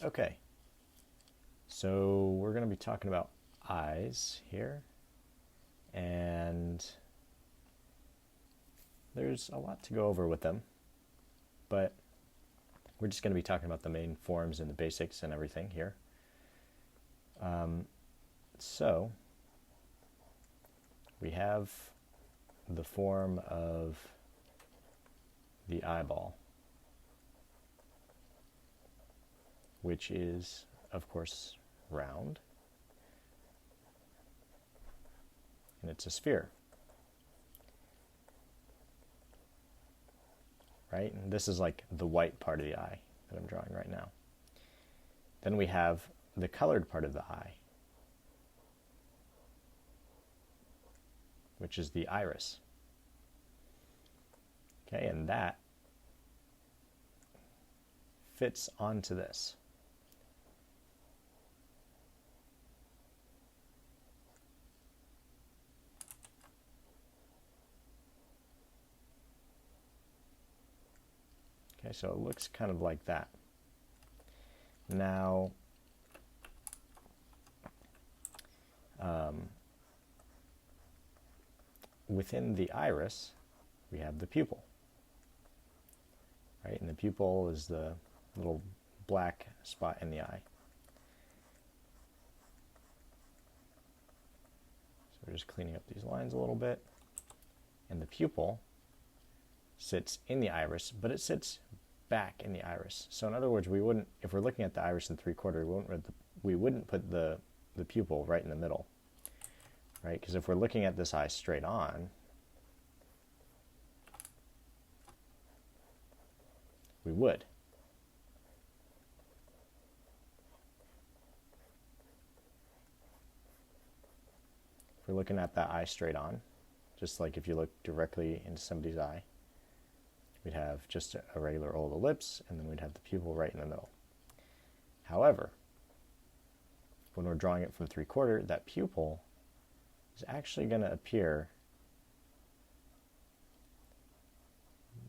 Okay, so we're going to be talking about eyes here, and there's a lot to go over with them, but we're just going to be talking about the main forms and the basics and everything here. So we have the form of the eyeball, which is, of course, round, and it's a sphere, right? And this is like the white part of the eye that I'm drawing right now. Then we have the colored part of the eye, which is the iris. Okay, and that fits onto this. Okay, so it looks kind of like that. Now, within the iris, we have the pupil, right? And the pupil is the little black spot in the eye. So we're just cleaning up these lines a little bit. And the pupil sits in the iris, but it sits back in the iris. So in other words, we wouldn't, if we're looking at the iris in 3/4, we wouldn't put the pupil right in the middle, right? Because if we're looking at this eye straight on, we would. If we're looking at that eye straight on, just like if you look directly into somebody's eye, we'd have just a regular old ellipse, and then we'd have the pupil right in the middle. However, when we're drawing it from 3/4, that pupil is actually going to appear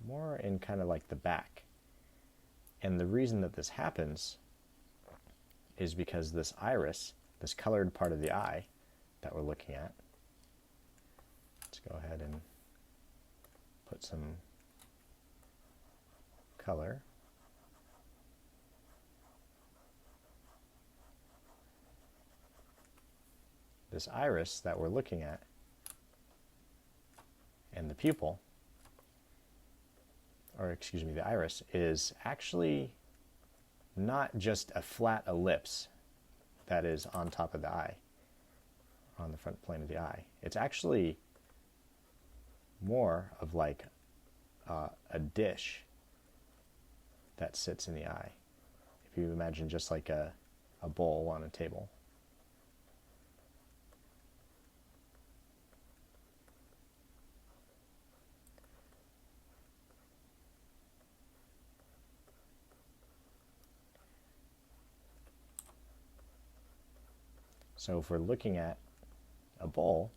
more in kind of like the back. And the reason that this happens is because this iris, this colored part of the eye that we're looking at, let's go ahead and put some color. This iris that we're looking at and the pupil, or excuse me, the iris, is actually not just a flat ellipse that is on top of the eye, on the front plane of the eye. It's actually more of like a dish that sits in the eye. If you imagine just like a bowl on a table. So if we're looking at a bowl,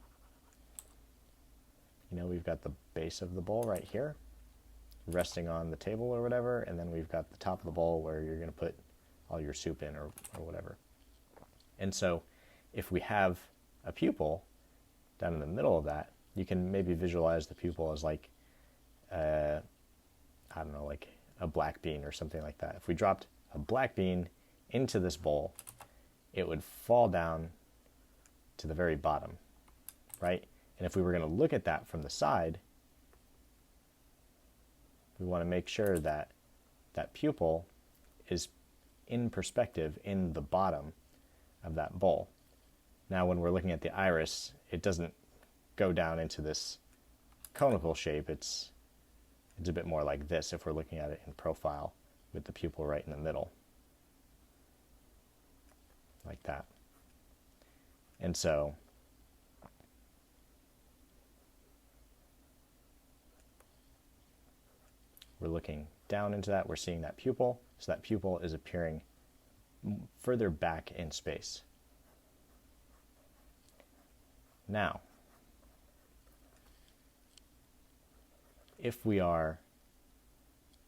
we've got the base of the bowl right here, resting on the table or whatever, and then we've got the top of the bowl where you're going to put all your soup in or whatever. And so if we have a pupil down in the middle of that, you can maybe visualize the pupil as like, I don't know, like a black bean or something like that. If we dropped a black bean into this bowl, it would fall down to the very bottom, right? And if we were going to look at that from the side, we want to make sure that that pupil is in perspective in the bottom of that bowl. Now, when we're looking at the iris, it doesn't go down into this conical shape. It's a bit more like this if we're looking at it in profile with the pupil right in the middle, like that. And so we're looking down into that, we're seeing that pupil, so that pupil is appearing further back in space. Now, if we are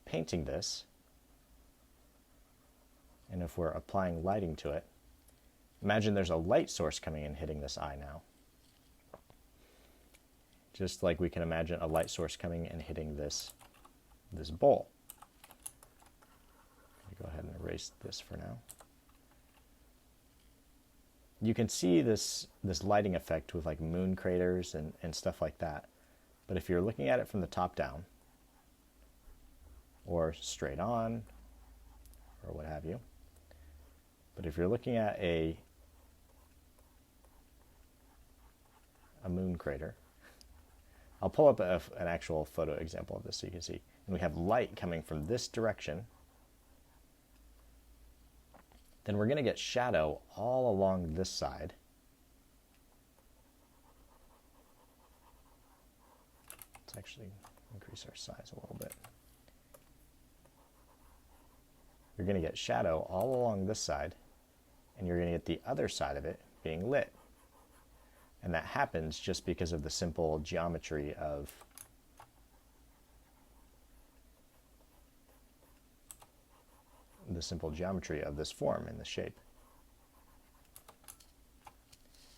painting this, And if we're applying lighting to it, imagine there's a light source coming and hitting this eye now. Just like we can imagine a light source coming and hitting this bowl. Let me go ahead and erase this for now. You can see this lighting effect with like moon craters and stuff like that. But if you're looking at it from the top down, or straight on, or what have you, but if you're looking at a moon crater, I'll pull up an actual photo example of this so you can see. And we have light coming from this direction. Then we're going to get shadow all along this side. Let's actually increase our size a little bit. You're going to get shadow all along this side, and you're going to get the other side of it being lit. And that happens just because of the simple geometry of this form and the shape.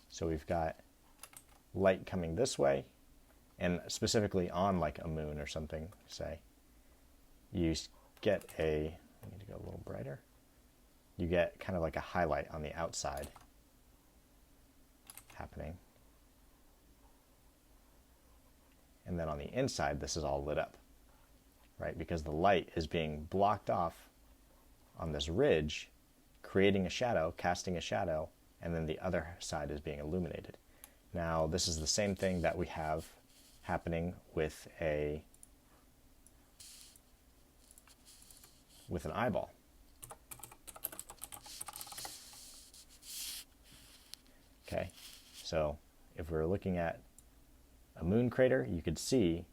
So we've got light coming this way, and specifically on like a moon or something, say, you get a, I need to go a little brighter, you get kind of like a highlight on the outside happening. And then on the inside, this is all lit up, right? Because the light is being blocked off on this ridge, creating a shadow, casting a shadow, and then the other side is being illuminated. Now, this is the same thing that we have happening with an eyeball. Okay, so if we're looking at a moon crater, you could see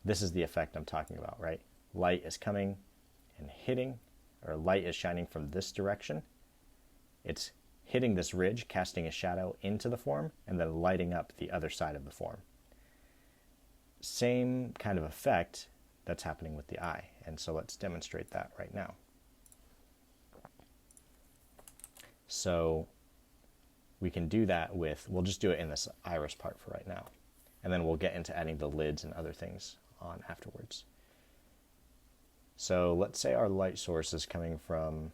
this is the effect I'm talking about, right? Light is coming and hitting, or light is shining from this direction. It's hitting this ridge, casting a shadow into the form, and then lighting up the other side of the form. Same kind of effect that's happening with the eye. And so let's demonstrate that right now. So we can do that with, we'll just do it in this iris part for right now. And then we'll get into adding the lids and other things on afterwards. So let's say our light source is coming from,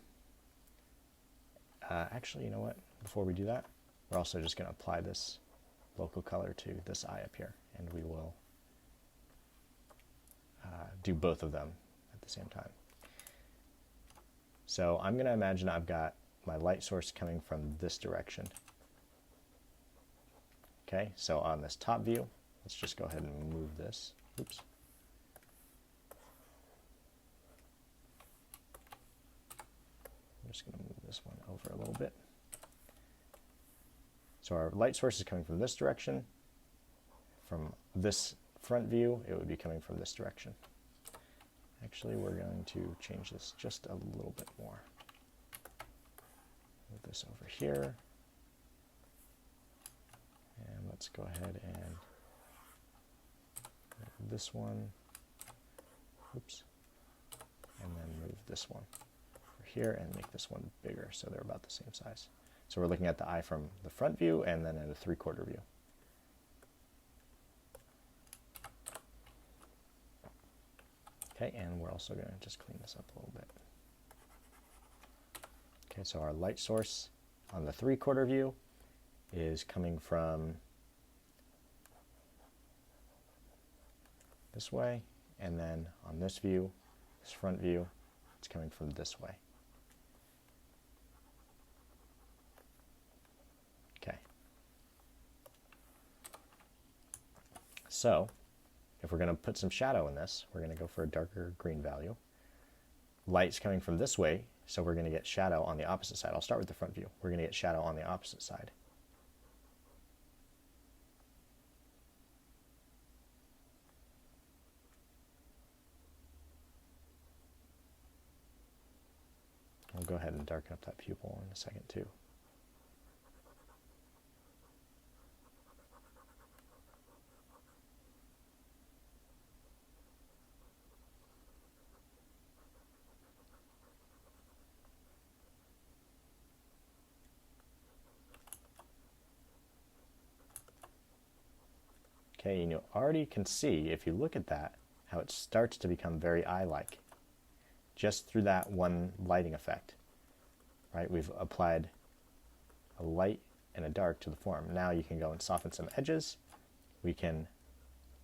actually, you know what? Before we do that, we're also just going to apply this local color to this eye up here. And we will do both of them at the same time. So I'm going to imagine I've got my light source coming from this direction. Okay, so on this top view, let's just go ahead and move this. Oops. I'm just going to move this one over a little bit. So our light source is coming from this direction. From this front view, it would be coming from this direction. Actually, we're going to change this just a little bit more. Move this over here. And let's go ahead and move this one. Oops. And then move this one over here and make this one bigger so they're about the same size. So we're looking at the eye from the front view and then at a 3/4 view. Okay, and we're also going to just clean this up a little bit. Okay, so our light source on the 3/4 view is coming from this way, and then on this view, this front view, it's coming from this way. Okay. So, if we're going to put some shadow in this, we're going to go for a darker green value. Light's coming from this way, so we're going to get shadow on the opposite side. I'll start with the front view. We're going to get shadow on the opposite side. I'll go ahead and darken up that pupil in a second too. Okay, and you already can see, if you look at that, how it starts to become very eye-like, just through that one lighting effect, right? We've applied a light and a dark to the form. Now you can go and soften some edges. We can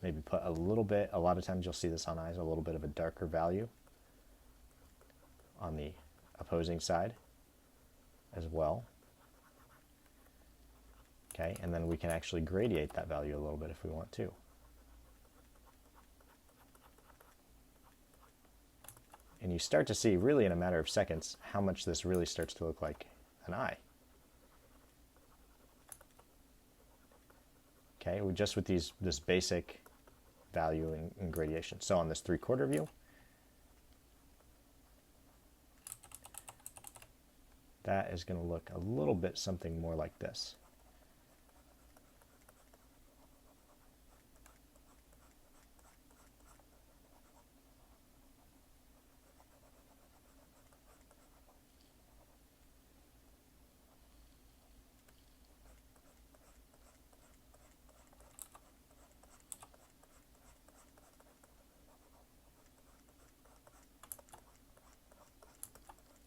maybe put a little bit, a lot of times you'll see this on eyes, a little bit of a darker value on the opposing side as well. Okay, and then we can actually gradiate that value a little bit if we want to. And you start to see, really in a matter of seconds, how much this really starts to look like an eye. Okay, just with this basic value and gradation. So on this 3/4 view, that is going to look a little bit something more like this.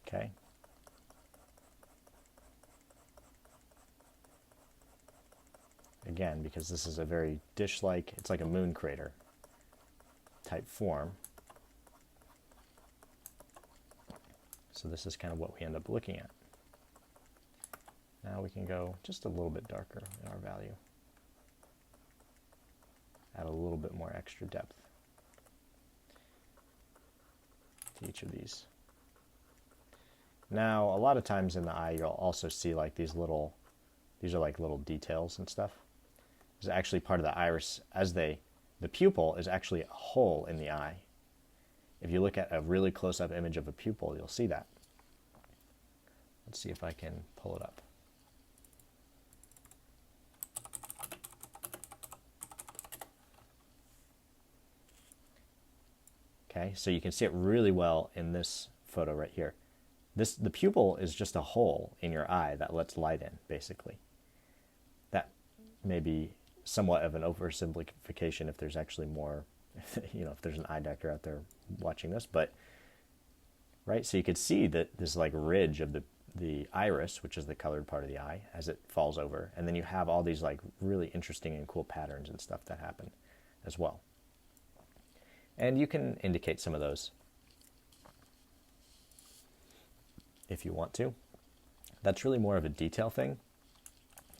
Okay. Again, because this is a very dish-like, it's like a moon crater type form. So this is kind of what we end up looking at. Now we can go just a little bit darker in our value. Add a little bit more extra depth to each of these. Now, a lot of times in the eye, you'll also see like these are like little details and stuff. This is actually part of the iris, the pupil is actually a hole in the eye. If you look at a really close-up image of a pupil, you'll see that. Let's see if I can pull it up. Okay, so you can see it really well in this photo right here. The pupil is just a hole in your eye that lets light in, basically. That may be somewhat of an oversimplification if there's actually more, if there's an eye doctor out there watching this, but, right, so you could see that this like ridge of the iris, which is the colored part of the eye, as it falls over, and then you have all these like really interesting and cool patterns and stuff that happen as well. And you can indicate some of those if you want to. That's really more of a detail thing,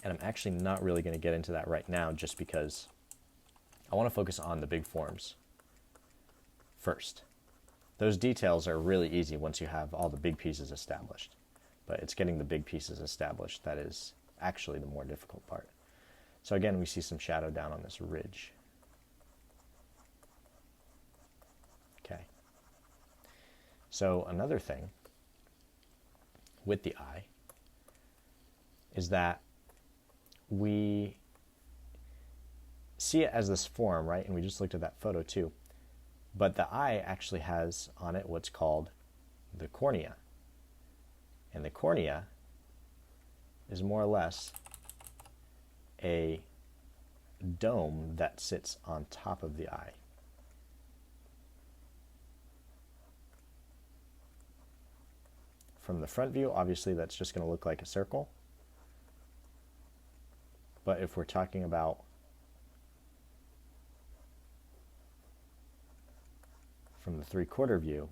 and I'm actually not really going to get into that right now just because I want to focus on the big forms first. Those details are really easy once you have all the big pieces established, but it's getting the big pieces established that is actually the more difficult part. So again, we see some shadow down on this ridge. Okay. So another thing with the eye is that we see it as this form, right? And we just looked at that photo too. But the eye actually has on it what's called the cornea. And the cornea is more or less a dome that sits on top of the eye. From the front view, obviously that's just going to look like a circle. But if we're talking about from the 3/4 view,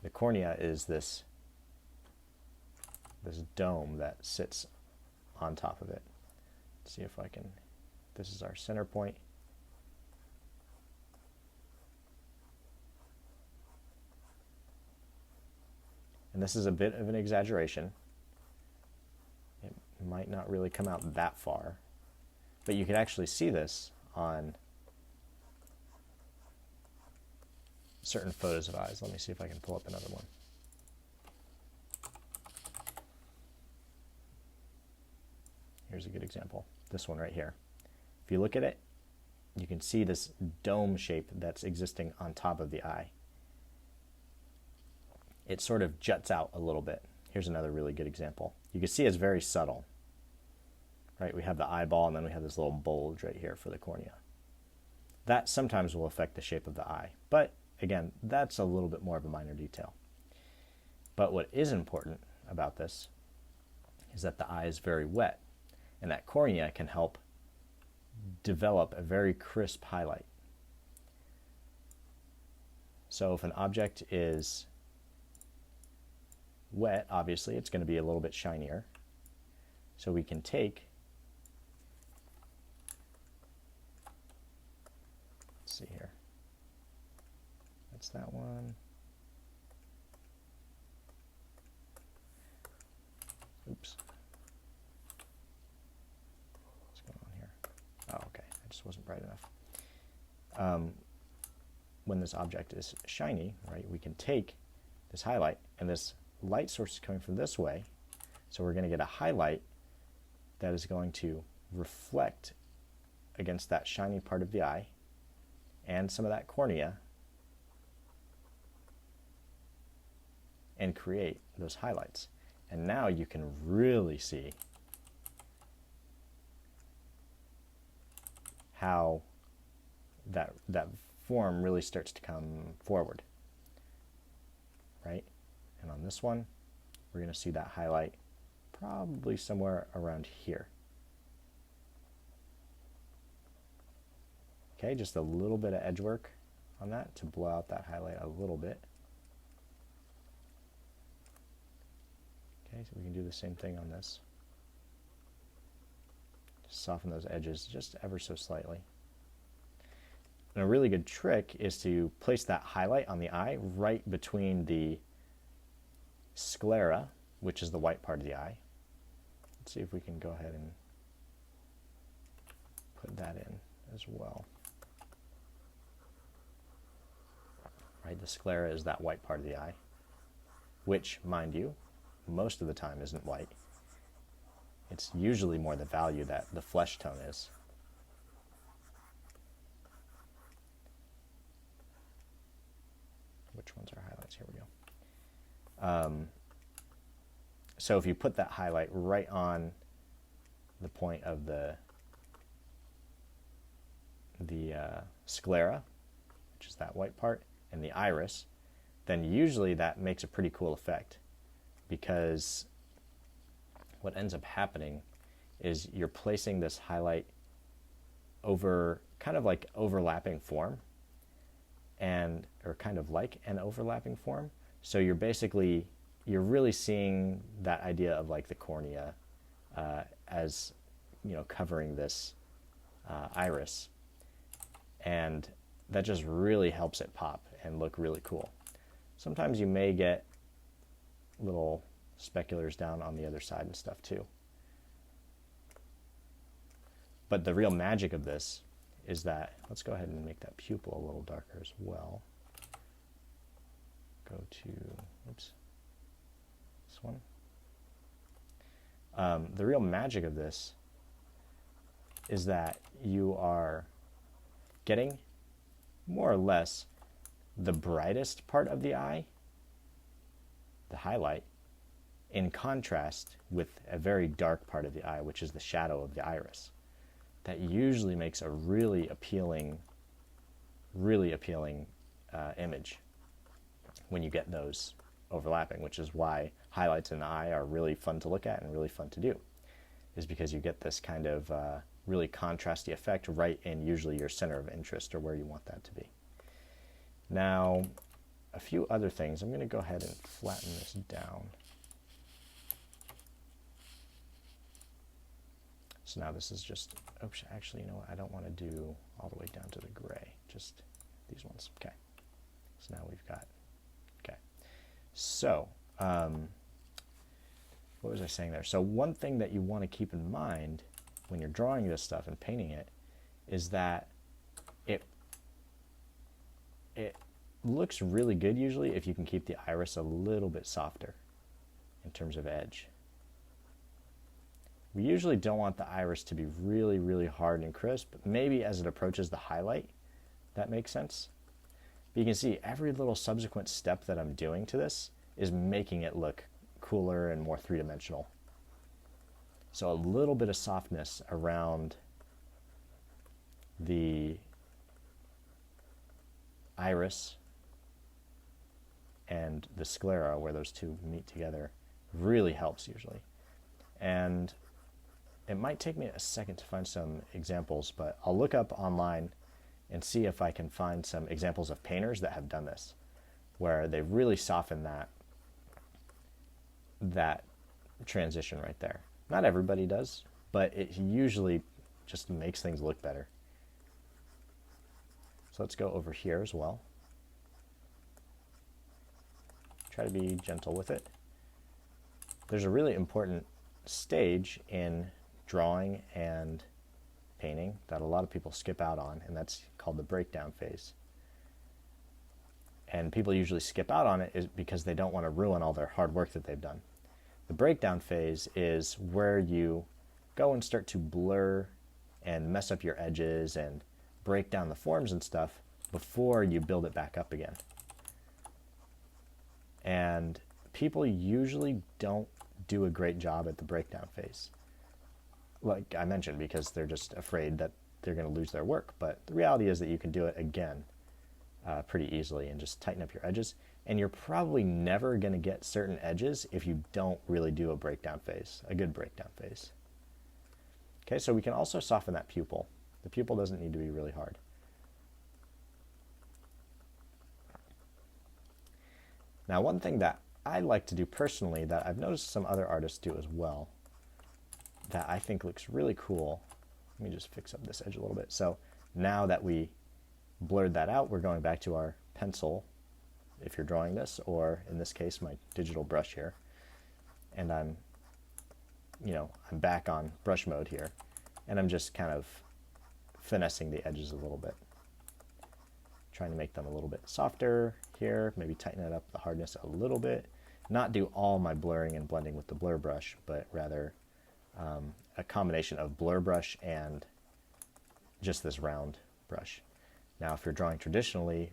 the cornea is this dome that sits on top of it. Let's see if I can, this is our center point. And this is a bit of an exaggeration. It might not really come out that far, but you can actually see this on certain photos of eyes. Let me see if I can pull up another one. Here's a good example. This one right here. If you look at it, you can see this dome shape that's existing on top of the eye. It sort of juts out a little bit. Here's another really good example. You can see it's very subtle, right? We have the eyeball, and then we have this little bulge right here for the cornea. That sometimes will affect the shape of the eye, but again, that's a little bit more of a minor detail. But what is important about this is that the eye is very wet, and that cornea can help develop a very crisp highlight. So if an object is wet, obviously it's going to be a little bit shinier. So we can take, let's see here, that's that one. Oops. What's going on here? Oh, okay, I just wasn't bright enough. When this object is shiny, right, we can take this highlight, and this light source is coming from this way, so we're going to get a highlight that is going to reflect against that shiny part of the eye and some of that cornea and create those highlights. And now you can really see how that form really starts to come forward, right? And on this one, we're going to see that highlight probably somewhere around here. Okay, just a little bit of edge work on that to blow out that highlight a little bit. Okay, so we can do the same thing on this. Just soften those edges just ever so slightly. And a really good trick is to place that highlight on the eye right between the sclera, which is the white part of the eye. Let's see if we can go ahead and put that in as well. Right, the sclera is that white part of the eye, which, mind you, most of the time isn't white. It's usually more the value that the flesh tone is. Which ones are highlights? Here we go. So if you put that highlight right on the point of the sclera, which is that white part, and the iris, then usually that makes a pretty cool effect, because what ends up happening is you're placing this highlight over kind of like overlapping form, or kind of like an overlapping form. So you're really seeing that idea of like the cornea as, you know, covering this iris, and that just really helps it pop and look really cool. Sometimes you may get little speculars down on the other side and stuff too. But the real magic of this is that, let's go ahead and make that pupil a little darker as well. Go to, oops, this one. The real magic of this is that you are getting more or less the brightest part of the eye, the highlight, in contrast with a very dark part of the eye, which is the shadow of the iris. That usually makes a really appealing image when you get those overlapping, which is why highlights in the eye are really fun to look at and really fun to do, is because you get this kind of really contrasty effect right in usually your center of interest, or where you want that to be. Now, a few other things. I'm going to go ahead and flatten this down. So now this is just, oops, actually, you know what? I don't want to do all the way down to the gray, just these ones. Okay. So now we've got, okay. So, what was I saying there? So one thing that you want to keep in mind when you're drawing this stuff and painting it is that it looks really good usually if you can keep the iris a little bit softer in terms of edge. We usually don't want the iris to be really, really hard and crisp. Maybe as it approaches the highlight, that makes sense. But you can see every little subsequent step that I'm doing to this is making it look cooler and more three-dimensional. So a little bit of softness around the iris and the sclera, where those two meet together, really helps usually. And it might take me a second to find some examples, but I'll look up online and see if I can find some examples of painters that have done this, where they really soften that transition right there. Not everybody does, but it usually just makes things look better. So let's go over here as well. Try to be gentle with it. There's a really important stage in drawing and painting that a lot of people skip out on, and that's called the breakdown phase. And people usually skip out on it is because they don't want to ruin all their hard work that they've done. The breakdown phase is where you go and start to blur and mess up your edges and break down the forms and stuff before you build it back up again. And people usually don't do a great job at the breakdown phase, like I mentioned, because they're just afraid that they're going to lose their work. But the reality is that you can do it again pretty easily and just tighten up your edges. And you're probably never going to get certain edges if you don't really do a breakdown phase, a good breakdown phase. Okay, so we can also soften that pupil. The pupil doesn't need to be really hard. Now, one thing that I like to do personally that I've noticed some other artists do as well that I think looks really cool. Let me just fix up this edge a little bit. So now that we blurred that out, we're going back to our pencil, if you're drawing this, or in this case, my digital brush here. And I'm back on brush mode here. And I'm just kind of finessing the edges a little bit. Trying to make them a little bit softer here, maybe tighten it up the hardness a little bit. Not do all my blurring and blending with the blur brush, but rather a combination of blur brush and just this round brush. Now, if you're drawing traditionally,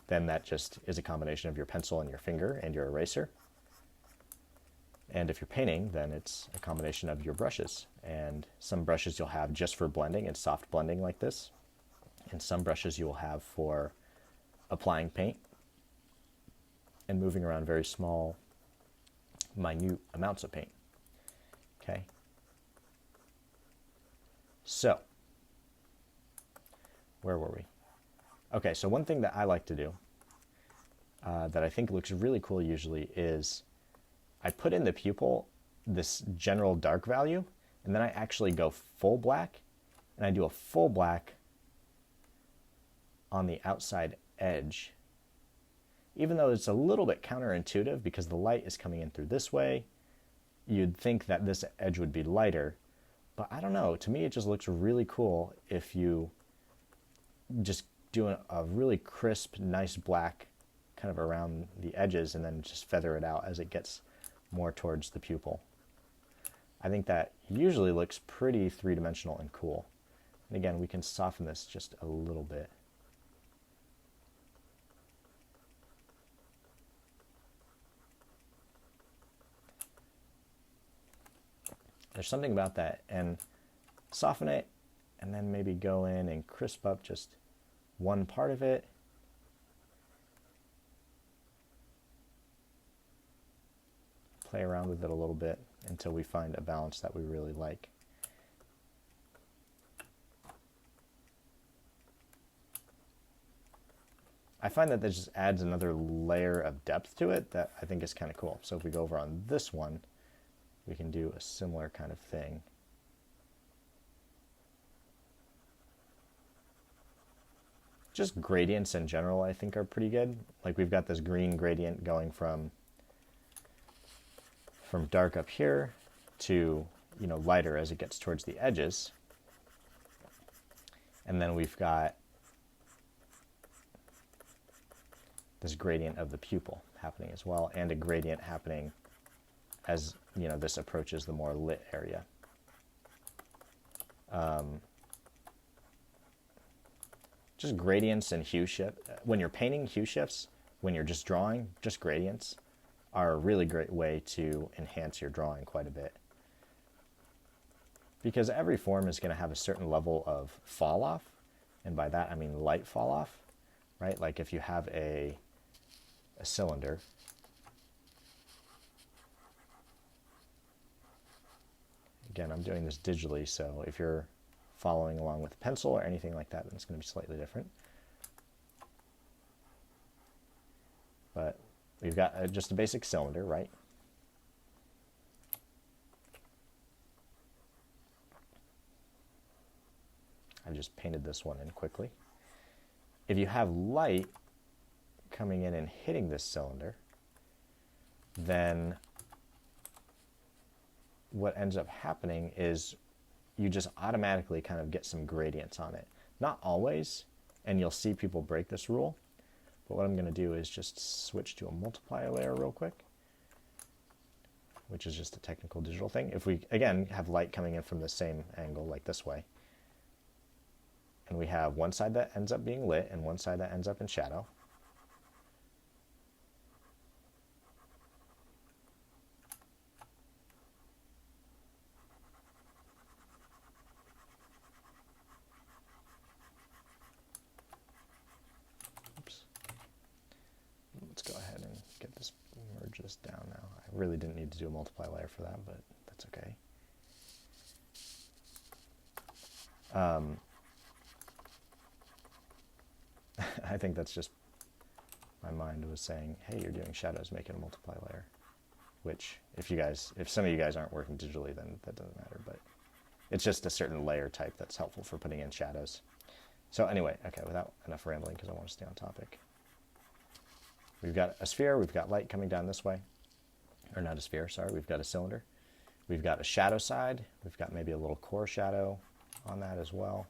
then that just is a combination of your pencil and your finger and your eraser. And if you're painting, then it's a combination of your brushes. And some brushes you'll have just for blending and soft blending like this. And some brushes you will have for applying paint and moving around very small, minute amounts of paint. Okay. So, where were we? Okay, so one thing that I like to do that I think looks really cool usually is I put in the pupil this general dark value, and then I actually go full black, and I do a full black on the outside edge. Even though it's a little bit counterintuitive because the light is coming in through this way, you'd think that this edge would be lighter, but I don't know. To me, it just looks really cool if you just do a really crisp, nice black kind of around the edges and then just feather it out as it gets more towards the pupil. I think that usually looks pretty three-dimensional and cool. And again, we can soften this just a little bit. There's something about that, and soften it, and then maybe go in and crisp up just one part of it. Play around with it a little bit until we find a balance that we really like. I find that this just adds another layer of depth to it that I think is kind of cool. So if we go over on this one, we can do a similar kind of thing. Just gradients in general, I think, are pretty good. Like we've got this green gradient going from dark up here to, lighter as it gets towards the edges. And then we've got this gradient of the pupil happening as well, and a gradient happening as this approaches the more lit area. Just gradients and hue shift. When you're painting, hue shifts. When you're just drawing, just gradients are a really great way to enhance your drawing quite a bit. because every form is going to have a certain level of fall off, and by that I mean light fall off, right? Like if you have a cylinder, again, I'm doing this digitally, so if you're following along with a pencil or anything like that, then it's going to be slightly different. But we've got just a basic cylinder, right? I just painted this one in quickly. If you have light coming in and hitting this cylinder, then what ends up happening is you just automatically kind of get some gradients on it. Not always, and you'll see people break this rule, but what I'm going to do is just switch to a multiply layer real quick, which is just a technical digital thing. If we, again, have light coming in from the same angle, like this way, and we have one side that ends up being lit and one side that ends up in shadow, merge this down now. I really didn't need to do a multiply layer for that, but that's okay. I think that's just my mind was saying, hey, you're doing shadows, make it a multiply layer. Which, if some of you guys aren't working digitally, then that doesn't matter, but it's just a certain layer type that's helpful for putting in shadows. So anyway, okay, without enough rambling, because I want to stay on topic. We've got a sphere, we've got light coming down this way. Or not a sphere, sorry, we've got a cylinder. We've got a shadow side, we've got maybe a little core shadow on that as well.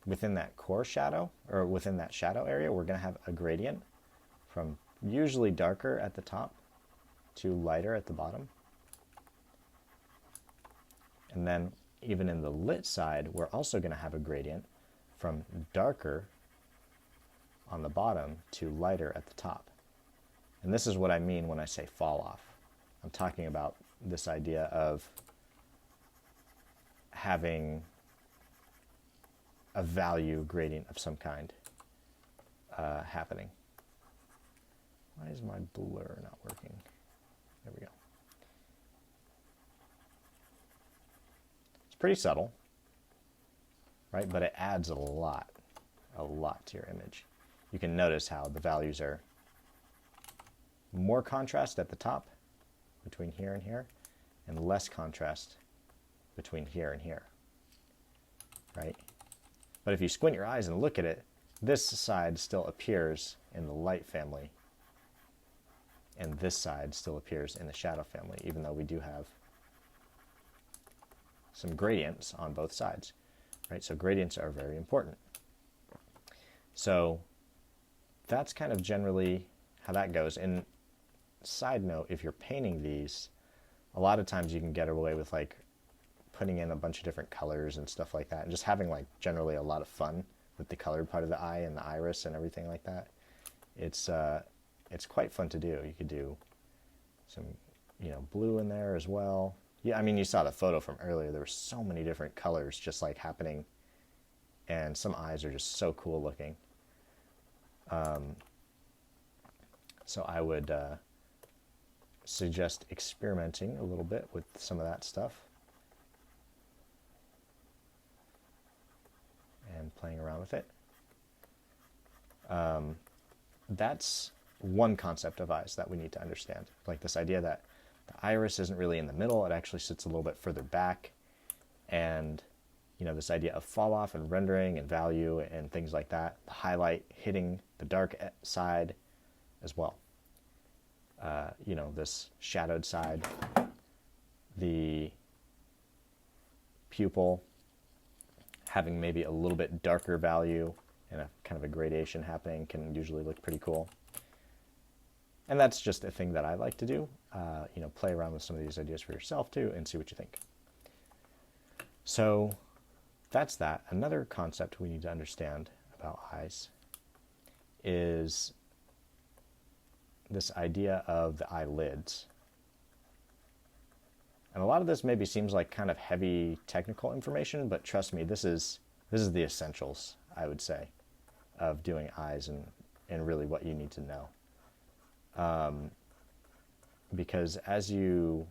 Within that core shadow, or within that shadow area, we're going to have a gradient from usually darker at the top to lighter at the bottom. And then even in the lit side, we're also going to have a gradient from darker on the bottom to lighter at the top. And this is what I mean when I say fall off. I'm talking about this idea of having a value gradient of some kind happening. Why is my blur not working? There we go. It's pretty subtle, right? But it adds a lot to your image. You can notice how the values are more contrast at the top between here and here, and less contrast between here and here, right? But if you squint your eyes and look at it, this side still appears in the light family, and this side still appears in the shadow family, even though we do have some gradients on both sides, right? So gradients are very important. So that's kind of generally how that goes. And side note, if you're painting these, a lot of times you can get away with like putting in a bunch of different colors and stuff like that, and just having like generally a lot of fun with the colored part of the eye and the iris and everything like that. It's quite fun to do. You could do some, blue in there as well. Yeah, I mean, you saw the photo from earlier. There were so many different colors just like happening, and some eyes are just so cool looking. So I would suggest experimenting a little bit with some of that stuff and playing around with it. That's one concept of eyes that we need to understand. Like this idea that the iris isn't really in the middle, it actually sits a little bit further back. And, this idea of fall off and rendering and value and things like that, the highlight hitting the dark side as well. This shadowed side, the pupil having maybe a little bit darker value and a kind of a gradation happening can usually look pretty cool. And that's just a thing that I like to do. Play around with some of these ideas for yourself too and see what you think. So that's that. Another concept we need to understand about eyes is this idea of the eyelids. And a lot of this maybe seems like kind of heavy technical information, but trust me, this is the essentials, I would say, of doing eyes and really what you need to know. Because as you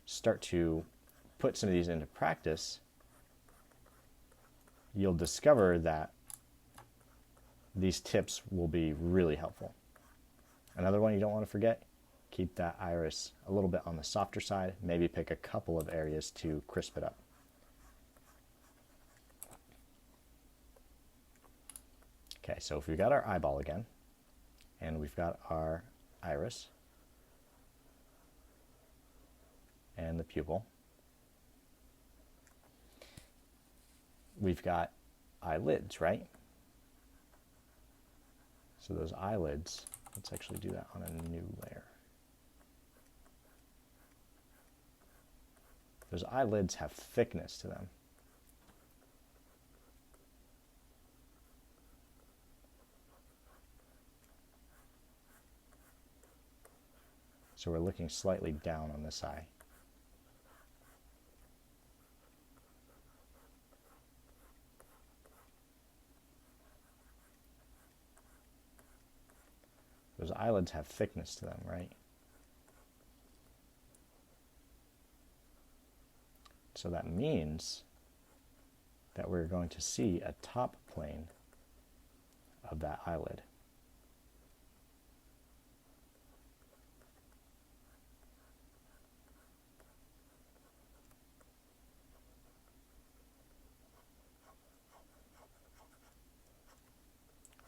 start to put some of these into practice, you'll discover that these tips will be really helpful. Another one you don't want to forget, keep that iris a little bit on the softer side. Maybe pick a couple of areas to crisp it up. Okay, so if we've got our eyeball again, and we've got our iris, and the pupil, we've got eyelids, right? So those eyelids, let's actually do that on a new layer. Those eyelids have thickness to them. So we're looking slightly down on this eye. Those eyelids have thickness to them, right? So that means that we're going to see a top plane of that eyelid.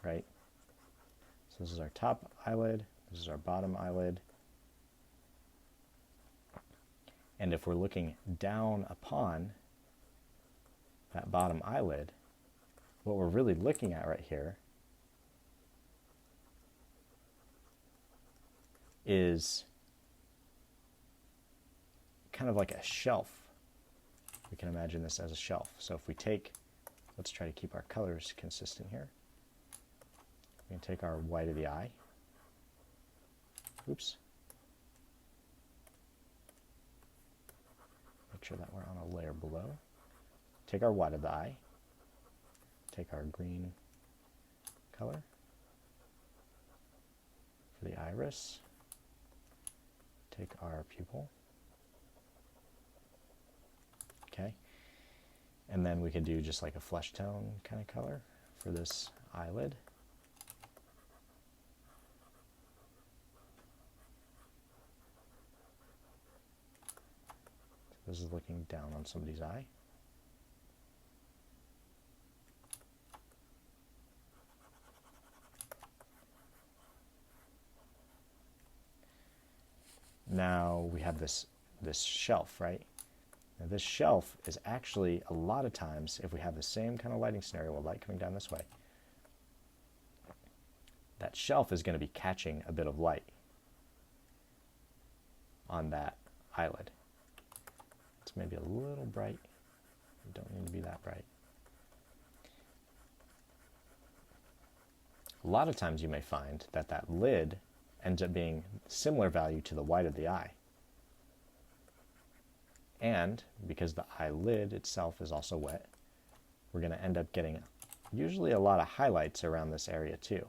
Right? So this is our top eyelid, this is our bottom eyelid. And if we're looking down upon that bottom eyelid, what we're really looking at right here is kind of like a shelf. We can imagine this as a shelf. So if we take, let's try to keep our colors consistent here. We can take our white of the eye. Oops. Make sure that we're on a layer below. Take our white of the eye. Take our green color for the iris. Take our pupil. Okay. And then we could do just like a flesh tone kind of color for this eyelid. This is looking down on somebody's eye. Now we have this shelf, right? Now this shelf is actually, a lot of times, if we have the same kind of lighting scenario with light coming down this way, that shelf is going to be catching a bit of light on that eyelid. It's maybe a little bright. You don't need to be that bright. A lot of times you may find that that lid ends up being similar value to the white of the eye. And because the eyelid itself is also wet, we're going to end up getting usually a lot of highlights around this area too.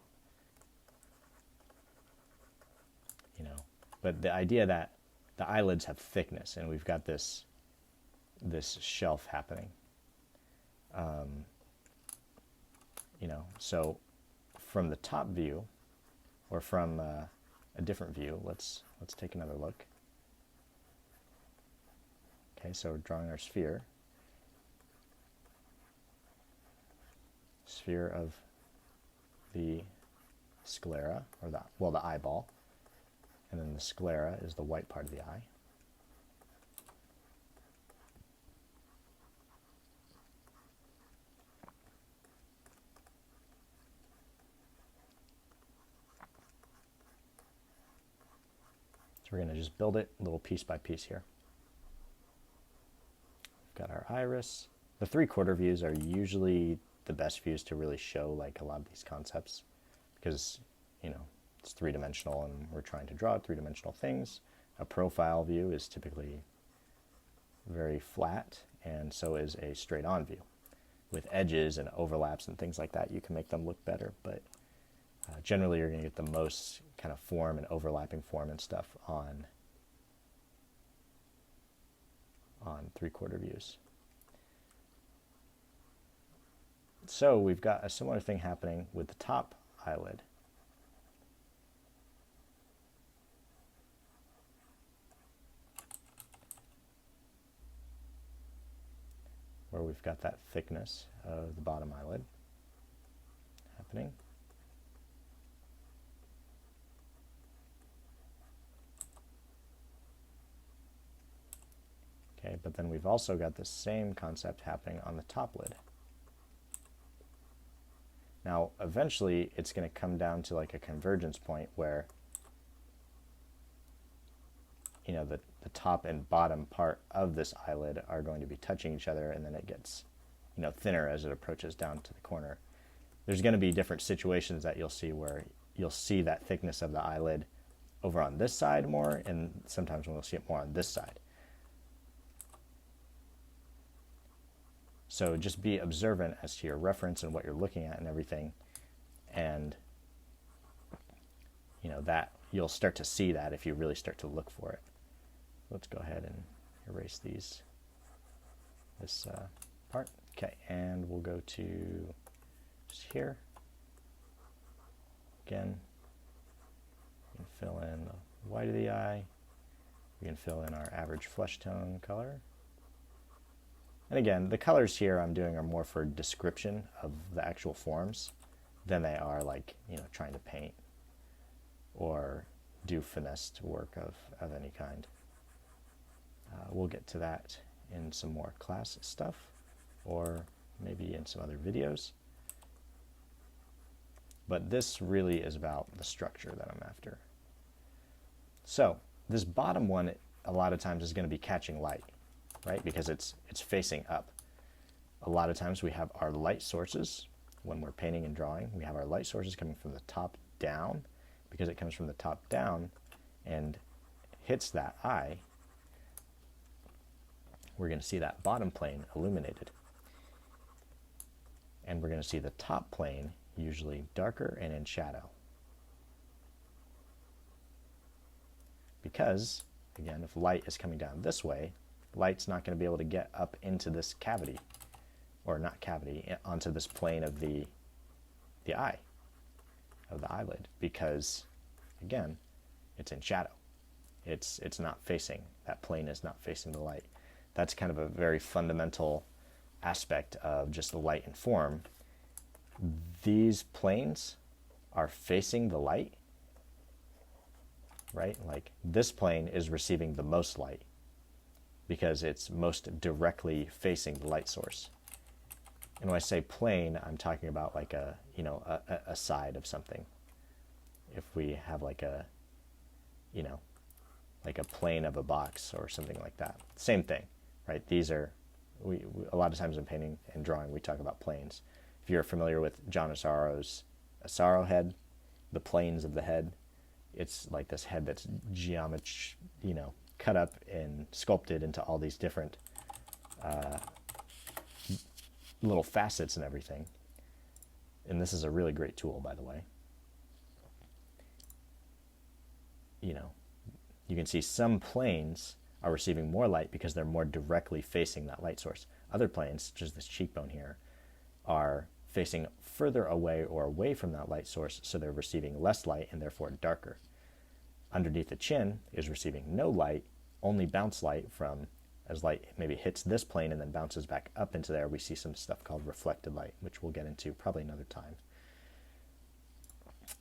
You know, but the idea that the eyelids have thickness and we've got this shelf happening. You know, so from the top view, or from a different view, let's take another look. Okay, so we're drawing our sphere. Sphere of the sclera, or the eyeball. And then the sclera is the white part of the eye. So we're going to just build it a little piece by piece here. We've got our iris. The 3/4 views are usually the best views to really show like a lot of these concepts because, you know, it's three-dimensional and we're trying to draw three-dimensional things. A profile view is typically very flat, and so is a straight-on view. With edges and overlaps and things like that, you can make them look better, but generally you're going to get the most kind of form and overlapping form and stuff on three-quarter views. So we've got a similar thing happening with the top eyelid. Where we've got that thickness of the bottom eyelid happening. Okay, but then we've also got the same concept happening on the top lid. Now, eventually, it's going to come down to like a convergence point where, you know, the top and bottom part of this eyelid are going to be touching each other, and then it gets, you know, thinner as it approaches down to the corner. There's going to be different situations that you'll see where you'll see that thickness of the eyelid over on this side more, and sometimes we'll see it more on this side. So just be observant as to your reference and what you're looking at and everything, and you know that you'll start to see that if you really start to look for it. Let's go ahead and erase this part. Okay, and we'll go to just here. Again, we can fill in the white of the eye. We can fill in our average flesh tone color. And again, the colors here I'm doing are more for description of the actual forms than they are like, you know, trying to paint or do finessed work of any kind. We'll get to that in some more class stuff, or maybe in some other videos. But this really is about the structure that I'm after. So this bottom one, a lot of times, is going to be catching light, right? Because it's facing up. A lot of times we have our light sources when we're painting and drawing. We have our light sources coming from the top down. Because it comes from the top down and hits that eye, we're going to see that bottom plane illuminated. And we're going to see the top plane usually darker and in shadow. Because, again, if light is coming down this way, light's not going to be able to get up into this cavity, or not cavity, onto this plane of the eye, of the eyelid, because, again, it's in shadow. It's not facing, that plane is not facing the light. That's kind of a very fundamental aspect of just the light and form. These planes are facing the light, right? Like this plane is receiving the most light because it's most directly facing the light source. And when I say plane, I'm talking about like a, you know, a side of something. If we have like a, you know, like a plane of a box or something like that. Same thing, right? These are, we a lot of times in painting and drawing, we talk about planes. If you're familiar with John Assaro's Assaro head, the planes of the head, it's like this head that's cut up and sculpted into all these different little facets and everything. And this is a really great tool, by the way. You know, you can see some planes are receiving more light because they're more directly facing that light source. Other planes, such as this cheekbone here, are facing further away or away from that light source, so they're receiving less light and therefore darker. Underneath the chin is receiving no light, only bounce light from, as light maybe hits this plane and then bounces back up into there, we see some stuff called reflected light, which we'll get into probably another time.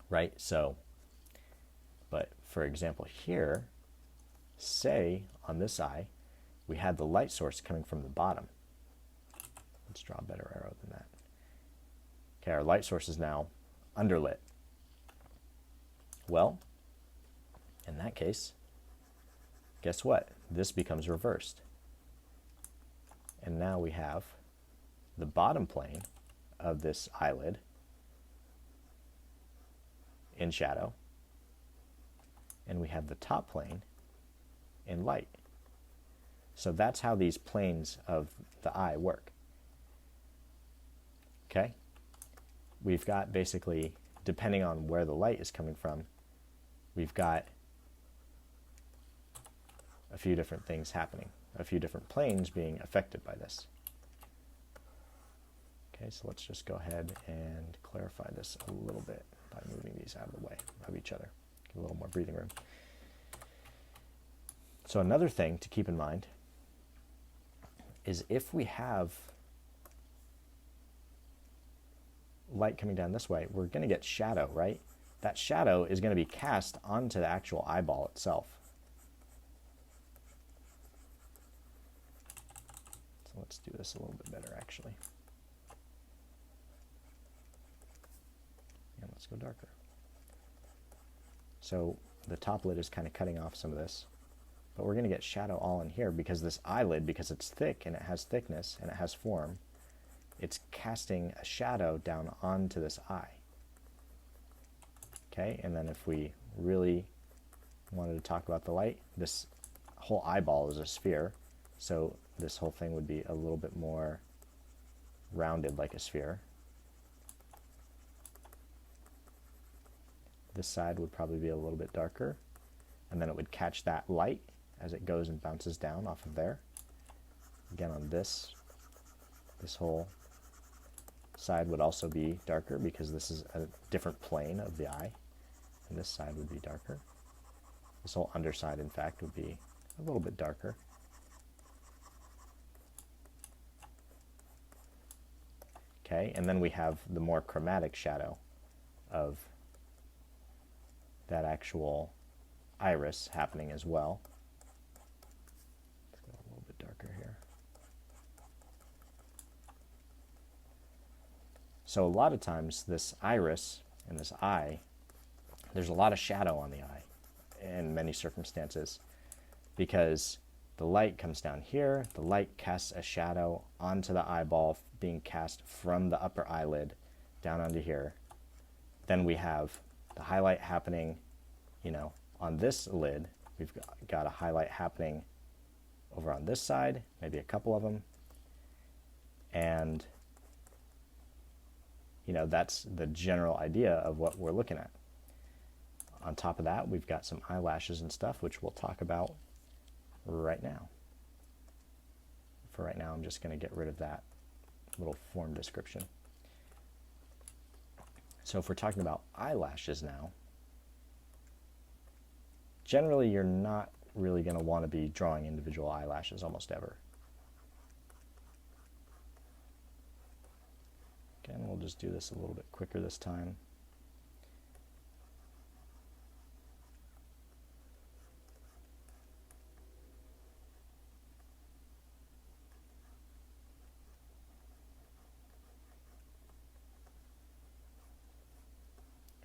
Right? So, but for example here, say on this eye, we had the light source coming from the bottom. Let's draw a better arrow than that. Okay, our light source is now underlit. Well, in that case, guess what? This becomes reversed. And now we have the bottom plane of this eyelid in shadow, and we have the top plane in light. So that's how these planes of the eye work. Okay? We've got basically, depending on where the light is coming from, we've got a few different things happening, a few different planes being affected by this. Okay, so let's just go ahead and clarify this a little bit by moving these out of the way of each other. Give a little more breathing room. So another thing to keep in mind is if we have light coming down this way, we're going to get shadow, right? That shadow is going to be cast onto the actual eyeball itself. So let's do this a little bit better, actually. And let's go darker. So the top lid is kind of cutting off some of this, but we're going to get shadow all in here because this eyelid, because it's thick and it has thickness and it has form, it's casting a shadow down onto this eye. Okay, and then if we really wanted to talk about the light, this whole eyeball is a sphere, so this whole thing would be a little bit more rounded like a sphere. This side would probably be a little bit darker, and then it would catch that light as it goes and bounces down off of there. Again, on this whole side would also be darker because this is a different plane of the eye, and this side would be darker. This whole underside, in fact, would be a little bit darker. Okay, and then we have the more chromatic shadow of that actual iris happening as well. Let's go a little bit darker here. So a lot of times this iris and this eye, there's a lot of shadow on the eye in many circumstances because the light comes down here, the light casts a shadow onto the eyeball being cast from the upper eyelid down onto here. Then we have the highlight happening, you know, on this lid. We've got a highlight happening over on this side, maybe a couple of them. And, you know, that's the general idea of what we're looking at. On top of that, we've got some eyelashes and stuff, which we'll talk about right now. For right now, I'm just going to get rid of that little form description. So if we're talking about eyelashes now, generally you're not really going to want to be drawing individual eyelashes almost ever. Again, we'll just do this a little bit quicker this time.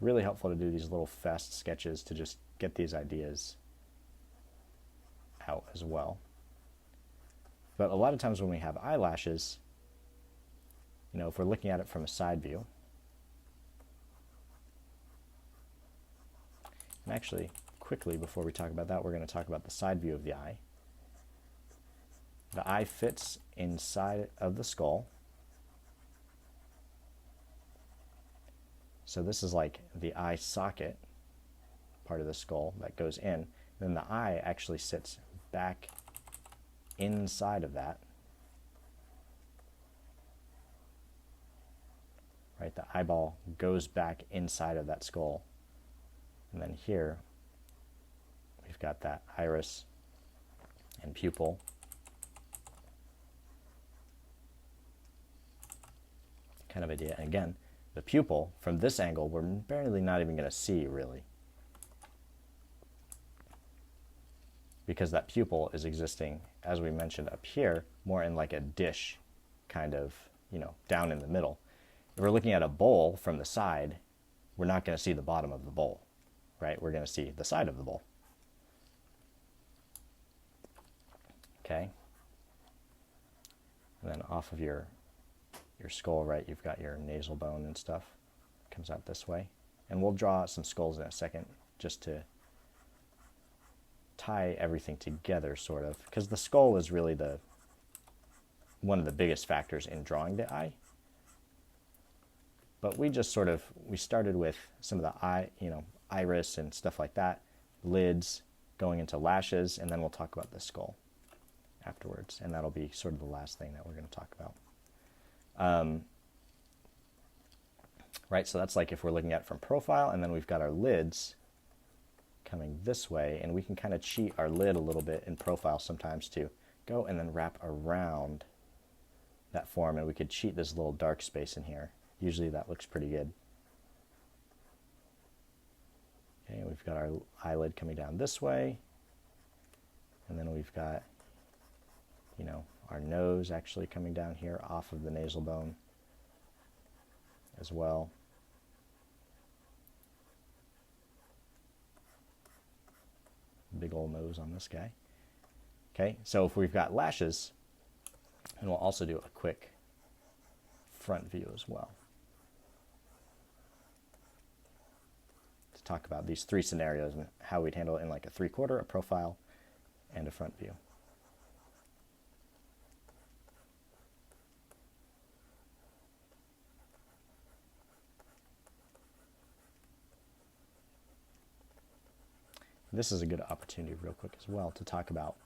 Really helpful to do these little fast sketches to just get these ideas out as well. But a lot of times when we have eyelashes, you know, if we're looking at it from a side view, and actually quickly before we talk about that, we're going to talk about the side view of the eye. The eye fits inside of the skull. So this is like the eye socket, part of the skull that goes in. Then the eye actually sits back inside of that. Right, the eyeball goes back inside of that skull. And then here, we've got that iris and pupil. Kind of idea. And again, the pupil, from this angle, we're barely not even going to see, really. Because that pupil is existing, as we mentioned up here, more in like a dish, kind of, you know, down in the middle. If we're looking at a bowl from the side, we're not going to see the bottom of the bowl, right? We're going to see the side of the bowl. Okay? And then off of your skull, right, you've got your nasal bone and stuff. It comes out this way. And we'll draw some skulls in a second just to tie everything together, sort of, because the skull is really one of the biggest factors in drawing the eye. But we just we started with some of the iris and stuff like that, lids, going into lashes, and then we'll talk about the skull afterwards, and that'll be sort of the last thing that we're going to talk about. Right, so that's like if we're looking at it from profile, and then we've got our lids coming this way, and we can kind of cheat our lid a little bit in profile sometimes to go and then wrap around that form, and we could cheat this little dark space in here. Usually that looks pretty good. Okay, we've got our eyelid coming down this way, and then we've got, our nose actually coming down here off of the nasal bone as well. Big old nose on this guy. Okay, so if we've got lashes, and we'll also do a quick front view as well to talk about these three scenarios and how we'd handle it in like a 3/4, a profile, and a front view. This is a good opportunity real quick as well to talk about